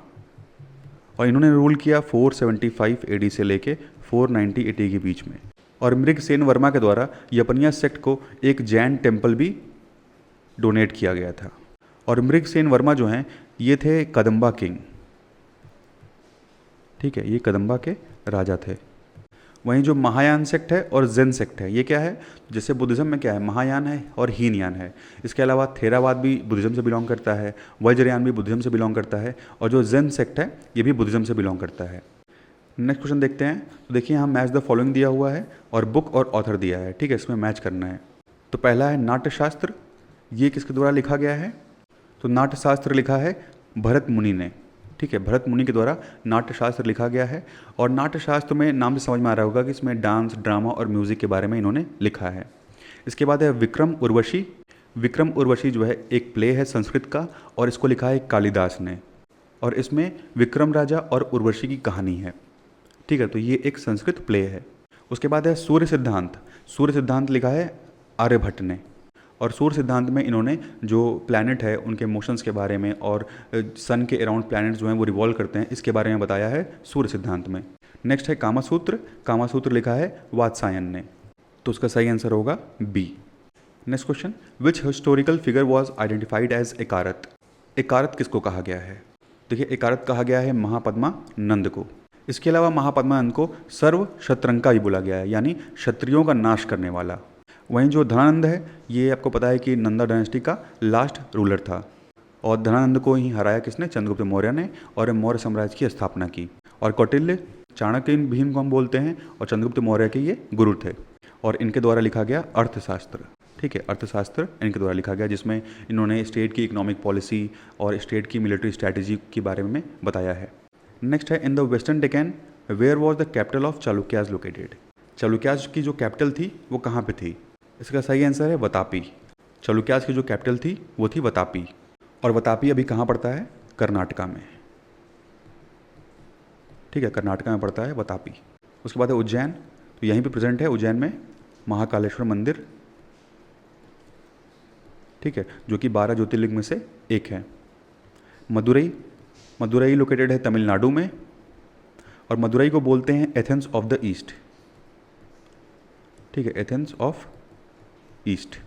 और इन्होंने रूल किया 475 AD से लेके 490 AD के बीच में। और मृगसेन वर्मा के द्वारा यपनिया सेक्ट को एक जैन टेम्पल भी डोनेट किया गया था। और मृगसेन वर्मा जो हैं ये थे कदम्बा किंग, ठीक है, ये कदम्बा के राजा थे। वहीं जो महायान सेक्ट है और जेन सेक्ट है ये क्या है, जैसे बुद्धिज़्म में क्या है, महायान है और हीनयान है। इसके अलावा थेरावाद भी बुद्धिज़्म से बिलोंग करता है, वज्रयान भी बुद्धिज़्म से बिलोंग करता है, और जो जेन सेक्ट है ये भी बुद्धिज़्म से बिलोंग करता है। नेक्स्ट क्वेश्चन देखते हैं। तो देखिए यहाँ मैच द फॉलोइंग दिया हुआ है और बुक और ऑथर दिया है, ठीक है, इसमें मैच करना है। तो पहला है नाट्यशास्त्र, ये किसके द्वारा लिखा गया है। तो नाट्यशास्त्र लिखा है भरत मुनि ने, ठीक है, भरत मुनि के द्वारा नाट्यशास्त्र लिखा गया है। और नाट्यशास्त्र में नाम से समझ में आ रहा होगा कि इसमें डांस, ड्रामा और म्यूज़िक के बारे में इन्होंने लिखा है। इसके बाद है विक्रम उर्वशी। विक्रम उर्वशी जो है एक प्ले है संस्कृत का, और इसको लिखा है कालिदास ने, और इसमें विक्रम राजा और उर्वशी की कहानी है, ठीक है, तो ये एक संस्कृत प्ले है। उसके बाद है सूर्य सिद्धांत। सूर्य सिद्धांत लिखा है आर्यभट्ट ने, और सूर्य सिद्धांत में इन्होंने जो प्लैनेट है उनके मोशंस के बारे में और सन के अराउंड प्लैनेट्स जो हैं वो रिवॉल्व करते हैं इसके बारे में बताया है सूर्य सिद्धांत में। नेक्स्ट है कामसूत्र। कामसूत्र लिखा है वात्सायन ने, तो उसका सही आंसर होगा B. Next question, which historical figure was identified as Ekarat. Ekarat किसको कहा गया है। देखिए एकारत कहा गया है महापद्मा नंद को। इसके अलावा महापद्मानंद को सर्व शतरंका भी बोला गया है, यानी क्षत्रियों का नाश करने वाला। वहीं जो धनानंद है ये आपको पता है कि नंदा डायनेस्टी का लास्ट रूलर था, और धनानंद को ही हराया किसने, चंद्रगुप्त मौर्य ने, और मौर्य साम्राज्य की स्थापना की। और कौटिल्य, चाणक्य भीम को हम बोलते हैं, और चंद्रगुप्त मौर्य के ये गुरु थे, और इनके द्वारा लिखा गया अर्थशास्त्र। ठीक है, अर्थशास्त्र इनके द्वारा लिखा गया, जिसमें इन्होंने स्टेट की इकोनॉमिक पॉलिसी और स्टेट की मिलिट्री स्ट्रैटेजी के बारे में बताया है। नेक्स्ट है, in the western Deccan where was the capital of Chalukyas located. Chalukyas की जो कैपिटल थी वो कहाँ पे थी? इसका सही आंसर है वतापी। चालुक्याज की जो कैपिटल थी वो थी वतापी, और वतापी अभी कहाँ पड़ता है? कर्नाटका में। ठीक है, कर्नाटका में पड़ता है वतापी। उसके बाद है उज्जैन, तो यहीं पे प्रेजेंट है उज्जैन में महाकालेश्वर मंदिर, ठीक है, जो कि 12 ज्योतिर्लिंग में से एक है। मदुरई, मदुरई लोकेटेड है तमिलनाडु में, और मदुरई को बोलते हैं एथेंस ऑफ द ईस्ट। ठीक है, एथेंस ऑफ ईस्ट,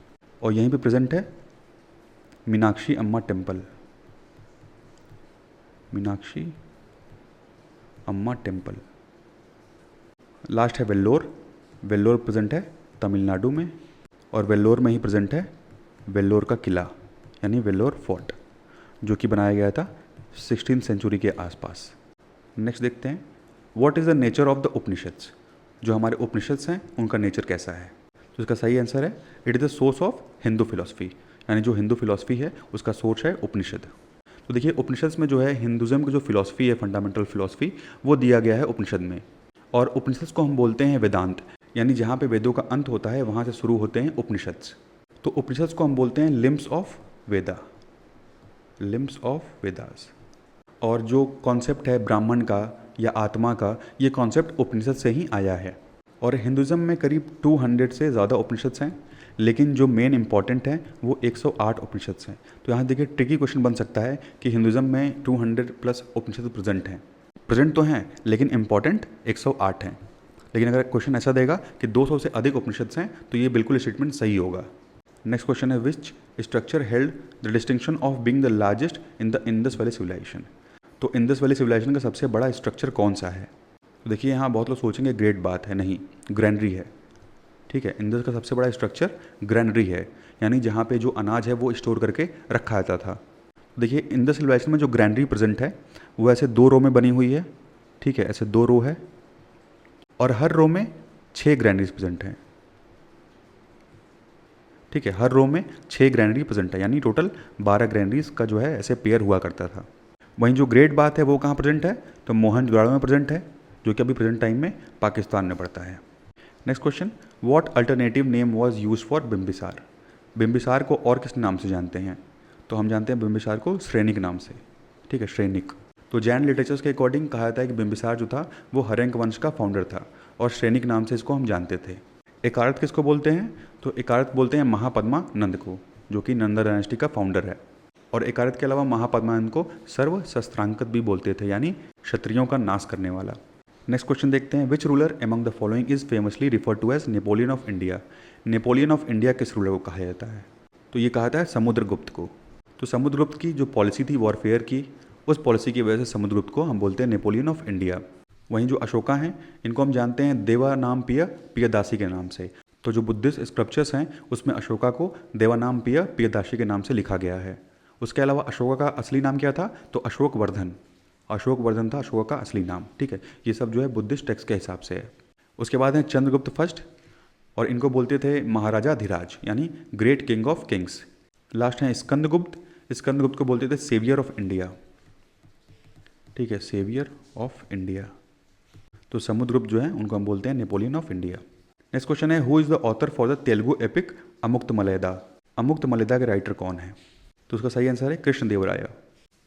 और यहीं पे प्रेजेंट है मीनाक्षी अम्मा टेम्पल, मीनाक्षी अम्मा टेम्पल। लास्ट है वेल्लोर, वेल्लोर प्रेजेंट है तमिलनाडु में, और वेल्लोर में ही प्रेजेंट है वेल्लोर का किला यानी वेल्लोर फोर्ट, जो कि बनाया गया था 16वीं सेंचुरी के आसपास। नेक्स्ट देखते हैं, what is the nature of the Upanishads. जो हमारे उपनिषद्स हैं उनका नेचर कैसा है? तो इसका सही आंसर है it is the source of Hindu philosophy, यानी जो हिंदू फिलॉसफी है उसका सोर्स है उपनिषद। तो देखिए, उपनिषद में जो है हिंदुज़म की जो फिलॉसफी है, फंडामेंटल फिलॉसफी, वो दिया गया है उपनिषद में। और उपनिषद को हम बोलते हैं वेदांत, यानी जहाँ पे वेदों का अंत होता है वहाँ से शुरू होते हैं उपनिषद। तो उपनिषद को हम बोलते हैं limbs of Veda, limbs of Vedas. और जो कॉन्सेप्ट है ब्राह्मण का या आत्मा का, ये कॉन्सेप्ट उपनिषद से ही आया है। और हिंदुज़म में करीब 200 से ज़्यादा उपनिषद हैं, लेकिन जो मेन इंपॉर्टेंट हैं वो 108 उपनिषद हैं। तो यहाँ देखिए, ट्रिकी क्वेश्चन बन सकता है कि हिंदुज़म में 200 प्लस उपनिषद प्रेजेंट तो हैं, लेकिन इंपॉर्टेंट 108 हैं। लेकिन अगर क्वेश्चन ऐसा देगा कि 200 से अधिक उपनिषद हैं, तो ये बिल्कुल स्टेटमेंट सही होगा। नेक्स्ट क्वेश्चन है, which structure held the distinction of being the largest in the Indus valley civilisation. तो इंडस वैली सिविलाइजेशन का सबसे बड़ा स्ट्रक्चर कौन सा है? तो देखिए, यहाँ बहुत लोग सोचेंगे ग्रेट बात है, नहीं, ग्रैनरी है। ठीक है, इंडस का सबसे बड़ा स्ट्रक्चर ग्रैनरी है, यानी जहाँ पे जो अनाज है वो स्टोर करके रखा जाता था। देखिए, इंडस सिविलाइजेशन में जो ग्रैनरी प्रेजेंट है वो ऐसे 2 रो में बनी हुई है। ठीक है, ऐसे 2 रो है, और हर रो में 6 ग्रैनरीज प्रेजेंट हैं। ठीक है, हर रो में 6 ग्रैनरी प्रेजेंट है, यानी टोटल 12 ग्रैनरीज का जो है ऐसे पेयर हुआ करता था। वहीं जो ग्रेट बात है वो कहाँ प्रेजेंट है? तो मोहनजोदड़ो में प्रेजेंट है, जो कि अभी प्रेजेंट टाइम में पाकिस्तान में पड़ता है। Next question, what alternative name was used for Bimbisara. Bimbisara को और किस नाम से जानते हैं? तो हम जानते हैं बिम्बिसार को श्रेनिक नाम से। ठीक है, श्रेनिक। तो जैन लिटरेचर्स के अकॉर्डिंग कहा जाता है कि बिम्बिसार जो था वो हर्यंक वंश का फाउंडर था, और श्रेनिक नाम से इसको हम जानते थे। एकारत किसको बोलते हैं? तो एकारत बोलते हैं महापद्मा नंद को, जो कि नंदा डायनेस्टी का फाउंडर है। और एकारत के अलावा महापद्मानंद को सर्व शस्त्रांकत भी बोलते थे, यानी क्षत्रियों का नाश करने वाला। नेक्स्ट क्वेश्चन देखते हैं, which ruler among the following is famously refer to as Napoleon of India. Napoleon of India किस रूलर को कहा जाता है? तो ये कहा जाता है समुद्रगुप्त को। तो समुद्रगुप्त की जो पॉलिसी थी वॉरफेयर की, उस पॉलिसी की वजह से समुद्रगुप्त को हम बोलते हैं नेपोलियन ऑफ इंडिया। वहीं जो अशोका हैं, इनको हम जानते हैं देवानाम पियदासी के नाम से। तो जो बुद्धिस्ट स्क्रप्चर्स हैं उसमें अशोका को देवानाम पियदासी के नाम से लिखा गया है। उसके अलावा अशोका का असली नाम क्या था? तो अशोक वर्धन, अशोक वर्धन था अशोका का असली नाम। ठीक है, ये सब जो है बुद्धिस्ट टेक्स्ट के हिसाब से है। उसके बाद है चंद्रगुप्त फर्स्ट, और इनको बोलते थे महाराजा धीराज, यानी great king of Kings. Last है स्कंदगुप्त, स्कंदगुप्त को बोलते थे सेवियर ऑफ इंडिया। ठीक है, सेवियर ऑफ इंडिया। तो समुद्रगुप्त जो है उनको हम बोलते हैं Napoleon of India. Next question है, who is the author for the Telugu epic Amuktamalyada. Amuktamalyada के राइटर कौन है? तो उसका सही आंसर है कृष्णदेवराय।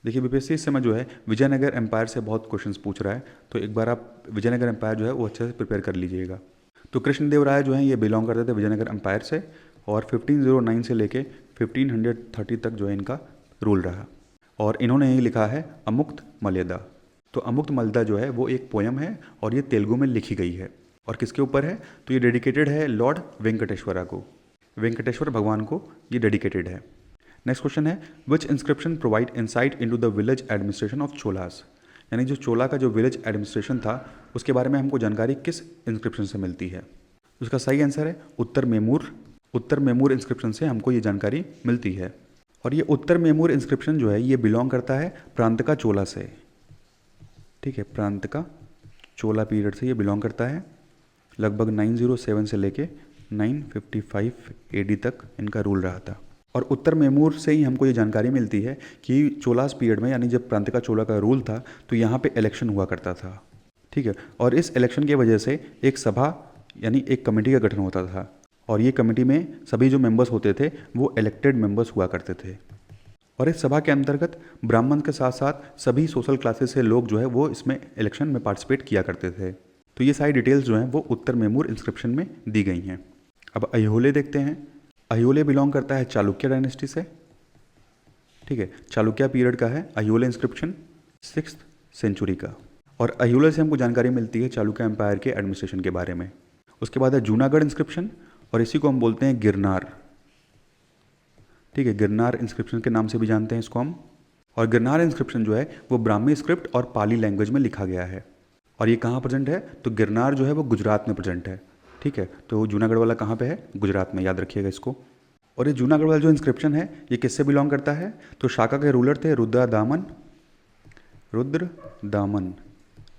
देखिए, बीपीएससी इस समय जो है विजयनगर एम्पायर से बहुत क्वेश्चंस पूछ रहा है, तो एक बार आप विजयनगर एम्पायर जो है वो अच्छे से प्रिपेयर कर लीजिएगा। तो कृष्णदेवराय जो है ये बिलोंग करते थे विजयनगर एम्पायर से, और 1509 से लेके 1530 तक जो है इनका रूल रहा, और इन्होंने ही लिखा है अमुक्तमाल्यदा। तो अमुक्तमाल्यदा जो है वो एक पोयम है, और ये तेलुगु में लिखी गई है। और किसके ऊपर है? तो ये डेडिकेटेड है लॉर्ड वेंकटेश्वरा को, वेंकटेश्वर भगवान को ये डेडिकेटेड है। नेक्स्ट क्वेश्चन है, विच inscription provide insight into the village administration of Cholas. यानी जो चोला का जो विलेज एडमिनिस्ट्रेशन था उसके बारे में हमको जानकारी किस इंस्क्रिप्शन से मिलती है? उसका सही आंसर है उत्तर मेमूर। उत्तर मेमूर इंस्क्रिप्शन से हमको ये जानकारी मिलती है। और ये उत्तर मेमूर इंस्क्रिप्शन जो है ये बिलोंग करता है प्रांत का चोला से। ठीक है, प्रांत का चोला पीरियड से ये बिलोंग करता है, लगभग 907 से लेके 955 AD तक इनका रूल रहा था। और उत्तर मेमूर से ही हमको ये जानकारी मिलती है कि चोलास पीरियड में, यानी जब प्रांतिका चोला का रूल था, तो यहाँ पे इलेक्शन हुआ करता था। ठीक है, और इस इलेक्शन की वजह से एक सभा यानी एक कमेटी का गठन होता था, और ये कमेटी में सभी जो मेंबर्स होते थे वो इलेक्टेड मेंबर्स हुआ करते थे। और इस सभा के अंतर्गत ब्राह्मण के साथ साथ सभी सोशल क्लासेस से लोग जो है वो इसमें इलेक्शन में पार्टिसिपेट किया करते थे। तो ये सारी डिटेल्स जो हैं वो उत्तर मेमूर इंस्क्रिप्शन में दी गई हैं। अब अहियोले देखते हैं। अहियोले बिलोंग करता है चालुक्य डायनेस्टी से। ठीक है, चालुक्य पीरियड का है अहियोले इंस्क्रिप्शन 6th सेंचुरी का। और अहियोले से हमको जानकारी मिलती है चालुक्य एम्पायर के एडमिनिस्ट्रेशन के बारे में। उसके बाद है जूनागढ़ इंस्क्रिप्शन, और इसी को हम बोलते हैं गिरनार। ठीक है, गिरनार इंस्क्रिप्शन के नाम से भी जानते हैं इसको हम। और गिरनार इंस्क्रिप्शन जो है वो ब्राह्मी स्क्रिप्ट और पाली लैंग्वेज में लिखा गया है। और ये कहाँ प्रेजेंट है, तो गिरनार जो है वो गुजरात में प्रेजेंट है। ठीक है, तो जूनागढ़ वाला कहाँ पे है, गुजरात में, याद रखिएगा इसको। और ये जूनागढ़ वाला जो इंस्क्रिप्शन है ये किससे बिलोंग करता है, तो शाका के रूलर थे रुद्रदामन।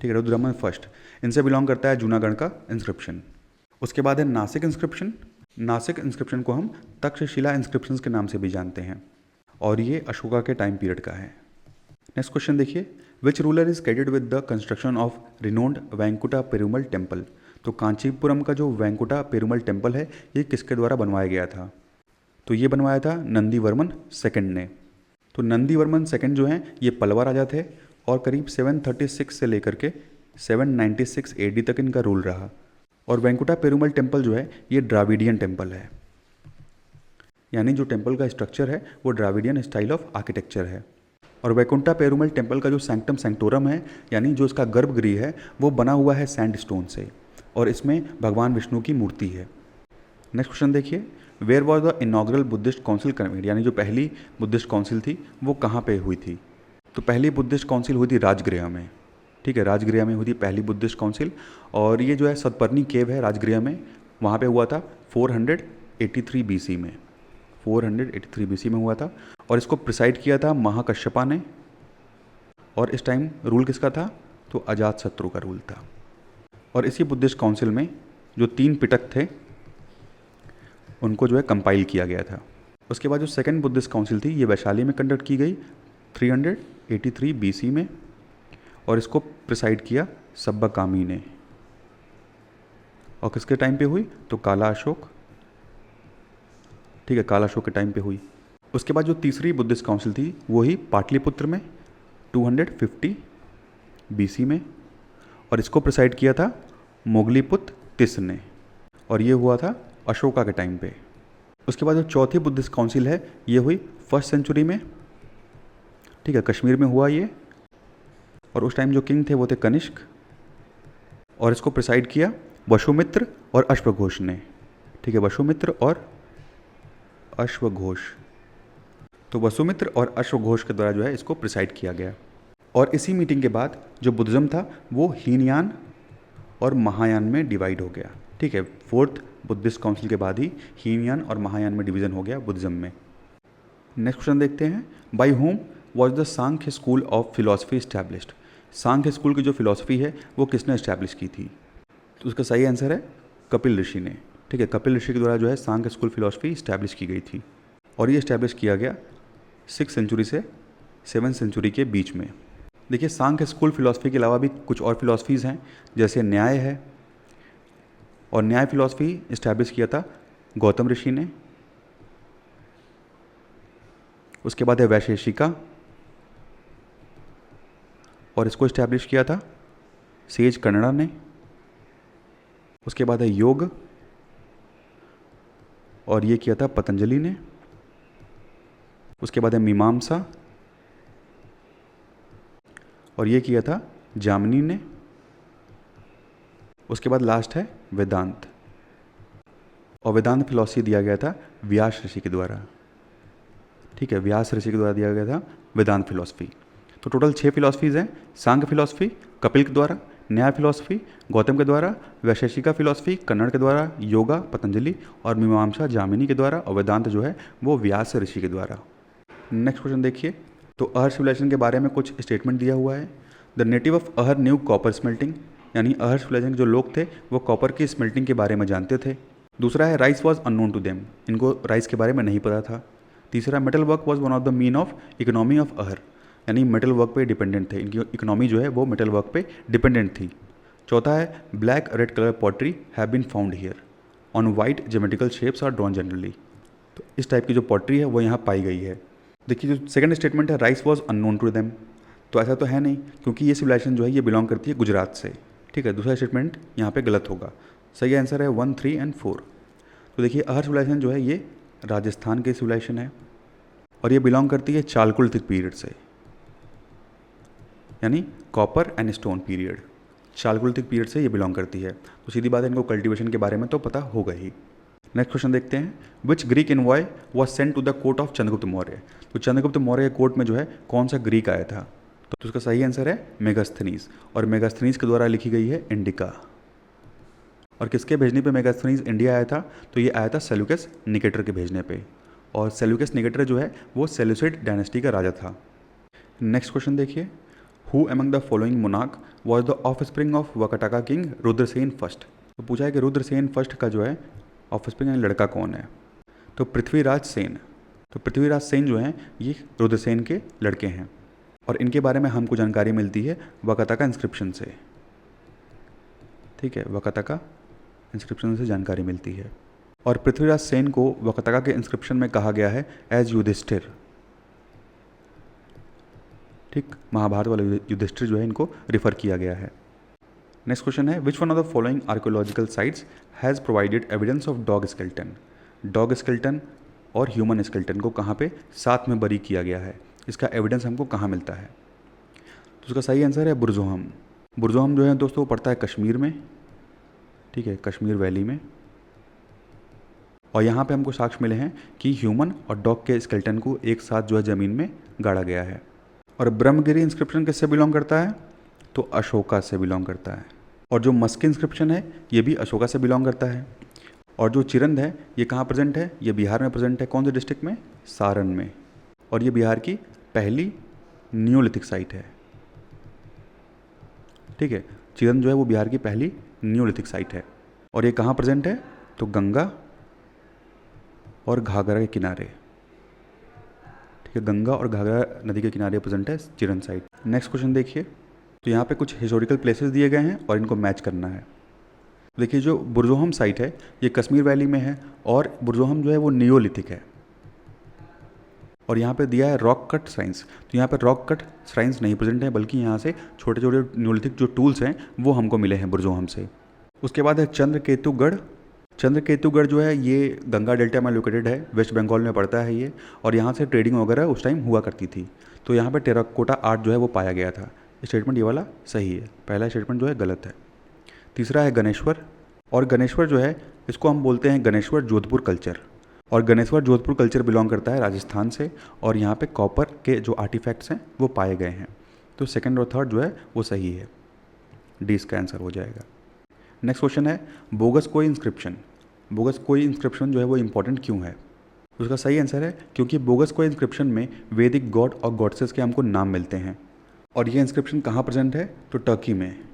ठीक है, रुद्रदामन फर्स्ट, इनसे बिलोंग करता है जूनागढ़ का इंस्क्रिप्शन। उसके बाद है नासिक इंस्क्रिप्शन। नासिक इंस्क्रिप्शन को हम तक्षशिला इंस्क्रिप्शंस के नाम से भी जानते हैं, और ये अशोका के टाइम पीरियड का है। नेक्स्ट क्वेश्चन देखिए, which ruler is credited with the construction of renowned वेंकुटा पेरुमल टेम्पल। तो कांचीपुरम का जो वेंकुटा पेरुमल टेम्पल है ये किसके द्वारा बनवाया गया था, तो ये बनवाया था नंदीवर्मन सेकंड ने। तो नंदीवर्मन सेकंड जो हैं ये पल्लवा राजा थे, और करीब 736 से लेकर के 796 AD तक इनका रूल रहा। और वेंकुटा पेरुमल टेम्पल जो है ये द्राविडियन टेम्पल है, यानी जो टेम्पल का स्ट्रक्चर है वो द्राविडियन स्टाइल ऑफ आर्किटेक्चर है। और वैकुंठा पेरुमल टेम्पल का जो सैंक्टम सैंक्टोरम है, यानी जो इसका गर्भगृह है, वो बना हुआ है सैंडस्टोन से, और इसमें भगवान विष्णु की मूर्ति है। नेक्स्ट क्वेश्चन देखिए, where was the inaugural Buddhist council convened, यानी जो पहली बुद्धिस्ट काउंसिल थी वो कहाँ पे हुई थी। तो पहली बुद्धिस्ट काउंसिल हुई थी राजगृह में। ठीक है, राजगृह में हुई थी पहली बुद्धिस्ट काउंसिल, और ये जो है सतपर्णी केव है राजगृह में, वहाँ पे हुआ था 483 BC में। 483 BC में हुआ था, और इसको प्रिसाइड किया था महाकश्यपा ने। और इस टाइम रूल किसका था, तो अजातशत्रु का रूल था। और इसी बुद्धिस्ट काउंसिल में जो 3 पिटक थे उनको जो है कंपाइल किया गया था। उसके बाद जो सेकंड बुद्धिस्ट काउंसिल थी ये वैशाली में कंडक्ट की गई 383 BC में, और इसको प्रिसाइड किया सब्बकामी ने। और किसके टाइम पे हुई, तो काला अशोक। ठीक है, काला अशोक के टाइम पे हुई। उसके बाद जो तीसरी बुद्धिस्ट काउंसिल थी वो ही पाटलिपुत्र में 250 BC में, और इसको प्रिसाइड किया था मोगलीपुत्र तिस ने, और ये हुआ था अशोका के टाइम पे। उसके बाद जो चौथी बुद्धिस्ट काउंसिल है ये हुई 1st सेंचुरी में। ठीक है, कश्मीर में हुआ ये, और उस टाइम जो किंग थे वो थे कनिष्क, और इसको प्रिसाइड किया वसुमित्र और अश्वघोष ने। ठीक है, वसुमित्र और अश्वघोष, तो वसुमित्र और अश्वघोष के द्वारा जो है इसको प्रिसाइड किया गया। और इसी मीटिंग के बाद जो बुद्धिज्म था वो हीनयान और महायान में डिवाइड हो गया। ठीक है, 4th बुद्धिस्ट काउंसिल के बाद ही हीनयान और महायान में डिवीजन हो गया बुद्धिज्म में। नेक्स्ट क्वेश्चन देखते हैं, by whom was the Samkhya school of philosophy established. Samkhya school की जो फिलोसफी है वो किसने इस्टेब्लिश की थी, तो उसका सही आंसर है कपिल ऋषि ने। ठीक है, कपिल ऋषि के द्वारा जो है सांख्य स्कूल फिलोसफी इस्टेब्लिश की गई थी, और ये इस्टेब्लिश किया गया 6th सेंचुरी से 7th सेंचुरी के बीच में। देखिए, सांख्य स्कूल फिलोसफी के अलावा भी कुछ और फिलोसफीज़ हैं, जैसे न्याय है, और न्याय फिलोसफी इस्टेब्लिश किया था गौतम ऋषि ने। उसके बाद है वैशेषिका, और इसको इस्टेब्लिश किया था सेज कन्नड़ा ने। उसके बाद है योग, और ये किया था पतंजलि ने। उसके बाद है मीमांसा, और ये किया था जामनी ने। उसके बाद लास्ट है वेदांत, और वेदांत फिलॉसफी दिया गया था व्यास ऋषि के द्वारा। ठीक है, व्यास ऋषि के द्वारा दिया गया था वेदांत फिलॉसफी। तो टोटल 6 फिलॉसफीज़ हैं, सांख्य फिलॉसफी कपिल के द्वारा, न्याय फिलॉसफी गौतम के द्वारा, वैशेषिका फिलॉसफी कन्नड़ के द्वारा, योगा पतंजलि, और मीमांसा जामिनी के द्वारा, और वेदांत जो है वो व्यास ऋषि के द्वारा। नेक्स्ट क्वेश्चन देखिए, तो अहर सिविलाइजेशन के बारे में कुछ स्टेटमेंट दिया हुआ है। The native of Ahar knew copper smelting, यानी अहर सिविलाइजेशन के जो लोग थे वो कॉपर की स्मेल्टिंग के बारे में जानते थे। दूसरा है rice was unknown to them, इनको राइस के बारे में नहीं पता था। तीसरा metal work was one of the mean of economy of Ahar, यानी मेटल वर्क पे डिपेंडेंट थे, इनकी इकोनॉमी जो है वो मेटल वर्क पे डिपेंडेंट थी। चौथा है black red colour pottery have been found here on white geometrical shapes are drawn generally, तो इस टाइप की जो पॉटरी है वो यहाँ पाई गई है। देखिए जो सेकंड स्टेटमेंट है rice was unknown to them, तो ऐसा तो है नहीं क्योंकि ये सिविलाइजेशन जो है ये बिलोंग करती है गुजरात से, ठीक है। दूसरा स्टेटमेंट यहाँ पे गलत होगा। सही आंसर है 1, 3 एंड 4। तो देखिए अहर सिविलाइजेशन जो है ये राजस्थान की सिविलाइजेशन है और ये बिलोंग करती है चालकोलिथिक पीरियड से, यानी copper and stone period, Chalcolithic period से ये बिलोंग करती है। तो सीधी बात है इनको कल्टीवेशन के बारे में तो पता होगा ही। नेक्स्ट क्वेश्चन देखते हैं, which Greek envoy was sent to the court of Chandragupta Maurya. तो चंद्रगुप्त मौर्य के कोर्ट में जो है कौन सा ग्रीक आया था, तो उसका सही आंसर है मेगास्थनीज, और मेगास्थनीज के द्वारा लिखी गई है इंडिका। और किसके भेजने पे मेगास्थनीज इंडिया आया था, तो ये आया था सेल्यूकस निकेटर के भेजने पे, और सेल्यूकस निकेटर जो है वो सेल्यूसिड डायनेस्टी का राजा था। नेक्स्ट क्वेश्चन देखिए, who among the following monarch was the offspring of Vakataka king Rudrasena first. तो पूछा है कि रुद्रसेन फर्स्ट का जो है ऑफ स्प्रिंग यानी लड़का कौन है, तो पृथ्वीराज सेन। तो पृथ्वीराज सेन जो हैं ये रुद्रसेन के लड़के हैं, और इनके बारे में हमको जानकारी मिलती है वकाटाका इंस्क्रिप्शन से, ठीक है, वकाटाका इंस्क्रिप्शन से जानकारी मिलती है। और पृथ्वीराज सेन को वकाटाका के इंस्क्रिप्शन में कहा गया है एज युधिष्ठिर, ठीक, महाभारत वाले युधिष्ठिर जो है इनको रिफर किया गया है। नेक्स्ट क्वेश्चन है, which one of the following archaeological sites has provided evidence of dog skeleton. Dog skeleton और ह्यूमन स्केल्टन को कहाँ पे साथ में बरी किया गया है, इसका एविडेंस हमको कहाँ मिलता है, तो उसका सही आंसर है बुरजोहम। बुरजोहम जो है दोस्तों पड़ता है कश्मीर में, ठीक है, कश्मीर वैली में, और यहाँ पे हमको साक्ष्य मिले हैं कि ह्यूमन और डॉग के स्केल्टन को एक साथ जो है ज़मीन में गाड़ा गया है। और ब्रह्मगिरी इंस्क्रिप्शन किससे बिलोंग करता है, तो अशोका से बिलोंग करता है। और जो मस्की इंस्क्रिप्शन है ये भी अशोका से बिलोंग करता है। और जो चिरंद है ये कहाँ प्रेजेंट है, ये बिहार में प्रेजेंट है, कौन से डिस्ट्रिक्ट में, सारण में, और ये बिहार की पहली न्यूलिथिक साइट है, ठीक है। चिरंद जो है वो बिहार की पहली न्यूलिथिक साइट है, और ये कहाँ प्रेजेंट है, तो गंगा और घाघरा के किनारे, ठीक है, गंगा और घाघरा नदी के किनारे प्रेजेंट है चिरंद साइट। नेक्स्ट क्वेश्चन देखिए, तो यहाँ पे कुछ हिस्टोरिकल प्लेसेस दिए गए हैं और इनको मैच करना है। देखिए जो बुरजोहम साइट है ये कश्मीर वैली में है, और बुरजोहम जो है वो नियोलिथिक है, और यहाँ पे दिया है रॉक कट श्राइन्स, तो यहाँ पे रॉक कट श्राइन्स नहीं प्रेजेंट है, बल्कि यहाँ से छोटे छोटे नियोलिथिक जो टूल्स हैं वो हमको मिले हैं बुरजोहम से। उसके बाद है चंद्रकेतुगढ़। चंद्रकेतुगढ़ जो है ये गंगा डेल्टा में लोकेटेड है, वेस्ट बंगाल में पड़ता है ये, और यहाँ से ट्रेडिंग वगैरह उस टाइम हुआ करती थी, तो यहाँ पे टेराकोटा आर्ट जो है वो पाया गया था। स्टेटमेंट ये वाला सही है, पहला स्टेटमेंट जो है गलत है। तीसरा है गणेश्वर, और गणेश्वर जो है इसको हम बोलते हैं गणेश्वर जोधपुर कल्चर, और गणेश्वर जोधपुर कल्चर बिलोंग करता है राजस्थान से, और यहाँ पे कॉपर के जो आर्टिफैक्ट्स हैं वो पाए गए हैं, तो सेकंड और थर्ड जो है वो सही है, डी इसका आंसर हो जाएगा। नेक्स्ट क्वेश्चन है, बोगस कोई इंस्क्रिप्शन। बोगस कोई इंस्क्रिप्शन जो है वो इंपॉर्टेंट क्यों है, उसका सही आंसर है क्योंकि बोगस कोई इंस्क्रिप्शन में वैदिक गॉड और गॉडेसेस के हमको नाम मिलते हैं, और ये इंस्क्रिप्शन कहाँ प्रेजेंट है, तो टर्की में,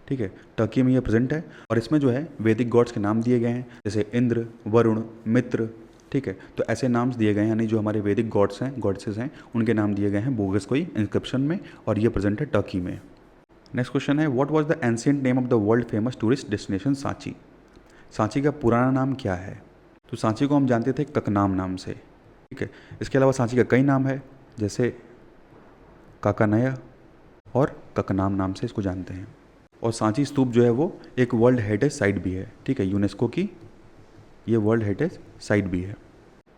ठीक है, टर्की में ये प्रेजेंट है, और इसमें जो है वैदिक गॉड्स के नाम दिए गए हैं, जैसे इंद्र, वरुण, मित्र, ठीक है, तो ऐसे नाम्स दिए गए हैं, यानी जो हमारे वैदिक गॉड्स हैं, गॉडेसेस हैं, उनके नाम दिए गए हैं बोगस कोई इंस्क्रिप्शन में, और ये प्रेजेंट है टर्की में। नेक्स्ट क्वेश्चन है, what was the ancient name of the world famous tourist destination Sanchi. Sanchi का पुराना नाम क्या है, तो सांची को हम जानते थे ककनाम नाम से, ठीक है। इसके अलावा सांची का कई नाम है, जैसे काकानया और ककनाम नाम से इसको जानते हैं। और सांची स्तूप जो है वो एक वर्ल्ड हेरिटेज साइट भी है, ठीक है, यूनेस्को की ये वर्ल्ड हेरिटेज साइट भी है।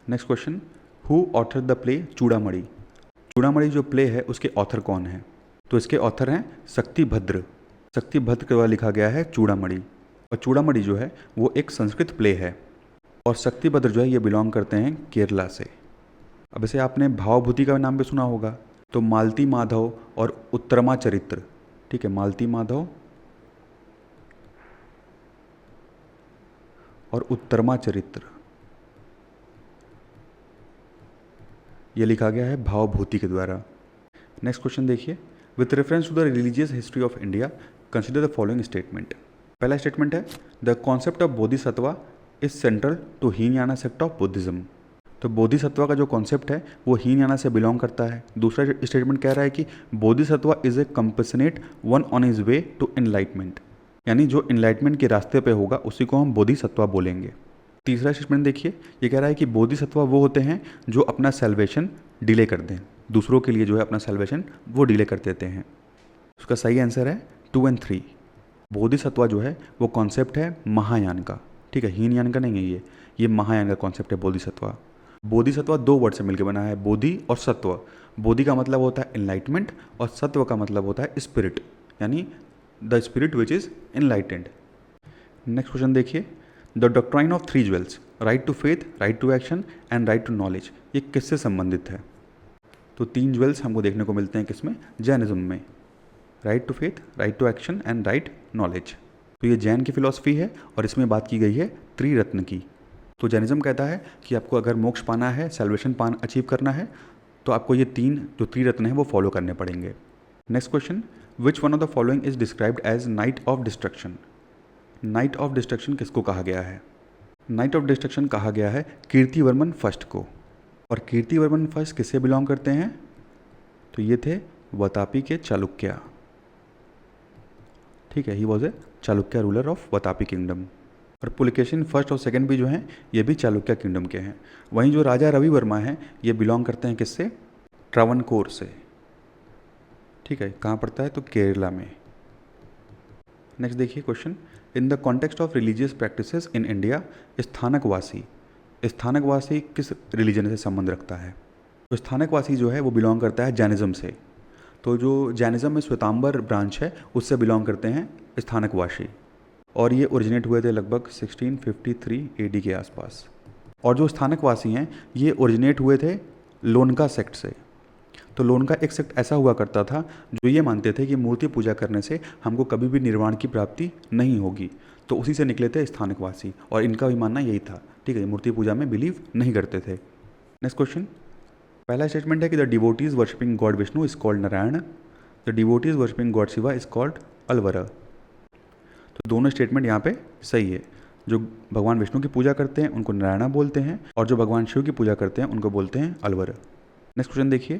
Next question, who author the play Chudamani. Chudamani जो प्ले है उसके ऑथर कौन है, तो इसके ऑथर हैं शक्तिभद्र। शक्तिभद्र के द्वारा लिखा गया है चूड़ामणि, और चूड़ामणि जो है वो एक संस्कृत प्ले है, और शक्तिभद्र जो है ये बिलोंग करते हैं केरला से। अब इसे आपने भावभूति का नाम भी सुना होगा, तो मालती माधव और उत्तरमा चरित्र, ठीक है, मालती माधव और उत्तरमा चरित्र ये लिखा गया है भावभूति के द्वारा। नेक्स्ट क्वेश्चन देखिए, with reference to the religious history of India consider the following statement. पहला स्टेटमेंट है, the concept of Bodhisattva is central to Hinayana sect of Buddhism. तो बोधिसत्वा का जो कॉन्सेप्ट है वो हीनयाना से बिलोंग करता है। दूसरा स्टेटमेंट कह रहा है कि Bodhisattva is a compassionate one on his way to enlightenment, यानी जो एनलाइटमेंट के रास्ते पे होगा उसी को हम बोधिसत्वा बोलेंगे। तीसरा स्टेटमेंट देखिए, ये कह रहा है कि बोधिसत्वा वो होते हैं जो अपना सेल्वेशन डिले कर दें, दूसरों के लिए जो है अपना सेल्वेशन वो डिले कर देते हैं। उसका सही आंसर है 2 और 3। बोधिसत्वा जो है वो कॉन्सेप्ट है महायान का, ठीक है, हीनयान का नहीं है ये महायान का कॉन्सेप्ट है बोधिसत्वा। बोधिसत्वा 2 वर्ड से मिलकर बना है, बोधि और सत्व। बोधि का मतलब होता है एनलाइटमेंट और सत्व का मतलब होता है स्पिरिट, यानी the spirit which is enlightened. Next question देखिए, the doctrine of 3 jewels, right to faith, right to action and right to knowledge, ये किससे संबंधित है? तो 3 ज्वेल्स हमको देखने को मिलते हैं किसमें? जैनिज्म में। Right to faith, right to action and right knowledge. तो ये जैन की फिलॉसफी है और इसमें बात की गई है त्रिरत्न की। तो जैनिज्म कहता है कि आपको अगर मोक्ष पाना है, सेल्वेशन अचीव करना है, तो आपको ये 3 जो त्रिरत्न है वो फॉलो करने पड़ेंगे। Next question, which one of the following is described as knight of destruction? Knight of destruction किसको कहा गया है? नाइट ऑफ डिस्ट्रक्शन कहा गया है कीर्तिवर्मन फर्स्ट को। और कीर्तिवर्मन फर्स्ट किससे बिलोंग करते हैं? तो ये थे वतापी के चालुक्य, ठीक है, he was a Chalukya ruler of Vatapi kingdom. और पुलकेशिन फर्स्ट और सेकंड भी जो हैं ये भी चालुक्य किंगडम के हैं। वहीं जो राजा रवि वर्मा हैं ये बिलोंग करते हैं किससे? ट्रावनकोर से, ठीक है, कहाँ पड़ता है? तो केरला में। नेक्स्ट देखिए question, in the context of religious practices in India, Sthanakvasi, Sthanakvasi किस रिलीजन से संबंध रखता है? तो स्थानकवासी जो है वो बिलोंग करता है जैनिज्म से। तो जो जैनिज्म में श्वेतांबर ब्रांच है उससे बिलोंग करते हैं स्थानकवासी, और ये ओरिजिनेट हुए थे लगभग 1653 AD के आसपास। और जो स्थानकवासी हैं ये ओरिजिनेट हुए थे लोनका सेक्ट से। तो लोनका एक सेक्ट ऐसा हुआ करता था जो ये मानते थे कि मूर्ति पूजा करने से हमको कभी भी निर्वाण की प्राप्ति नहीं होगी, तो उसी से निकले थे स्थानकवासी, और इनका भी मानना यही था, ठीक है, मूर्ति पूजा में बिलीव नहीं करते थे। नेक्स्ट क्वेश्चन, पहला स्टेटमेंट है कि the devotees worshipping God Vishnu is called Narayan, the devotees worshipping God Shiva is called Alwar. तो दोनों स्टेटमेंट यहाँ पे सही है। जो भगवान विष्णु की पूजा करते हैं उनको नारायणा बोलते हैं, और जो भगवान शिव की पूजा करते हैं उनको बोलते हैं अलवर। नेक्स्ट क्वेश्चन देखिए,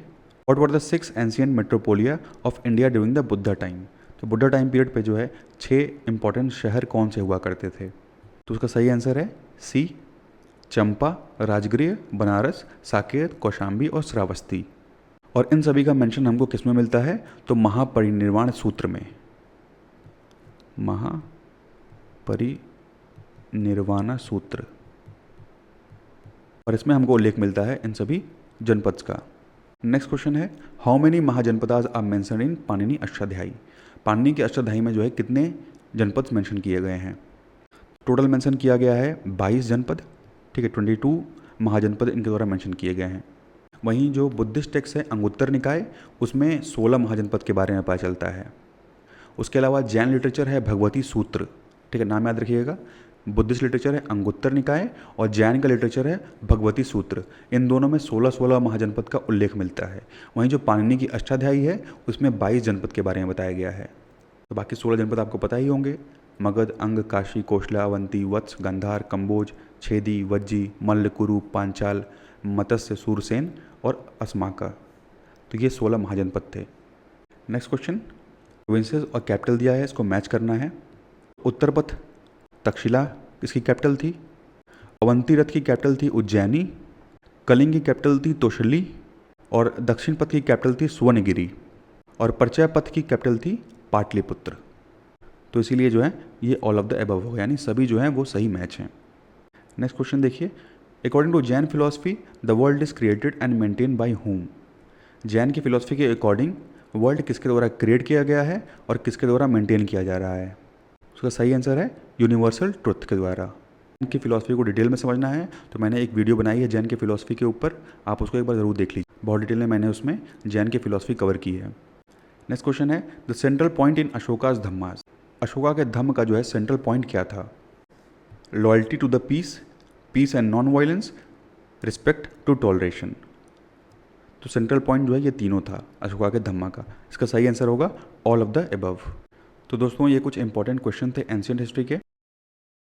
what were the 6 ancient metropolia of India during the Buddha time? तो बुद्धा टाइम पीरियड पे जो है 6 इंपॉर्टेंट शहर कौन से हुआ करते थे? तो उसका सही आंसर है सी, चंपा, राजगृह, बनारस, साकेत, कौशाम्बी और श्रावस्ती। और इन सभी का मेंशन हमको किस में मिलता है? तो महापरिनिर्वाण सूत्र में, महापरिनिर्वाण सूत्र, और इसमें हमको उल्लेख मिलता है इन सभी जनपद का। नेक्स्ट क्वेश्चन है, how many Mahajanapadas are mention in Panini Ashtadhyayi? Panini के अष्टाध्यायी में जो है कितने जनपद मेंशन किए गए हैं? टोटल मेंशन किया गया है 22 जनपद, ठीक है, 22 महाजनपद इनके द्वारा मेंशन किए गए हैं। वहीं जो बुद्धिस्ट टेक्स्ट है अंगुत्तर निकाय, उसमें 16 महाजनपद के बारे में पता चलता है। उसके अलावा जैन लिटरेचर है भगवती सूत्र, ठीक है, नाम याद रखिएगा। बुद्धिस्ट लिटरेचर है अंगुत्तर निकाय और जैन का लिटरेचर है भगवती सूत्र। इन दोनों में 16-16 महाजनपद का उल्लेख मिलता है। वहीं जो पाणिनि की अष्टाध्यायी है उसमें 22 जनपद के बारे में बताया गया है। तो बाकी 16 जनपद आपको पता ही होंगे, मगध, अंग, काशी, कोशला, अवंती, वत्स, गंधार, कंबोज, छेदी, वज्जी, मल्ल, कुरु, पांचाल, मत्स्य, सूरसेन और अस्माका। तो ये 16 महाजनपद थे। नेक्स्ट क्वेश्चन, प्रोविंसेस और कैपिटल दिया है, इसको मैच करना है। उत्तरपथ तक्षशिला किसकी कैपिटल थी? अवंती रथ की कैपिटल थी उज्जैनी, कलिंग की कैपिटल थी तोशली, और दक्षिण पथ की कैपिटल थी सुवर्णगिरी, और परचय पथ की कैपिटल थी पाटलिपुत्र। तो इसीलिए जो है ये ऑल ऑफ द अबव होगा, यानी सभी जो हैं वो सही मैच हैं। नेक्स्ट क्वेश्चन देखिए, according to Jain philosophy the world is created and maintain by whom? Jain की फिलोसफी के अकॉर्डिंग वर्ल्ड किसके द्वारा क्रिएट किया गया है और किसके द्वारा मेंटेन किया जा रहा है? उसका सही आंसर है यूनिवर्सल ट्रुथ के द्वारा। जैन की फिलोसफी को डिटेल में समझना है तो मैंने एक वीडियो बनाई है जैन की फिलोसफी के ऊपर, आप उसको एक बार ज़रूर देख लीजिए, बहुत डिटेल में मैंने उसमें जैन की फिलोसफी कवर की है। नेक्स्ट क्वेश्चन है, the central point in Ashoka's dhammas? Ashoka के धम्म का जो है सेंट्रल पॉइंट क्या था? Loyalty to the peace, peace and non violence, respect to toleration. तो सेंट्रल पॉइंट जो है ये तीनों था अशोका के धम्मा का। इसका सही आंसर होगा ऑल ऑफ द अबव। तो दोस्तों ये कुछ इंपॉर्टेंट क्वेश्चन थे एंशिएंट हिस्ट्री के।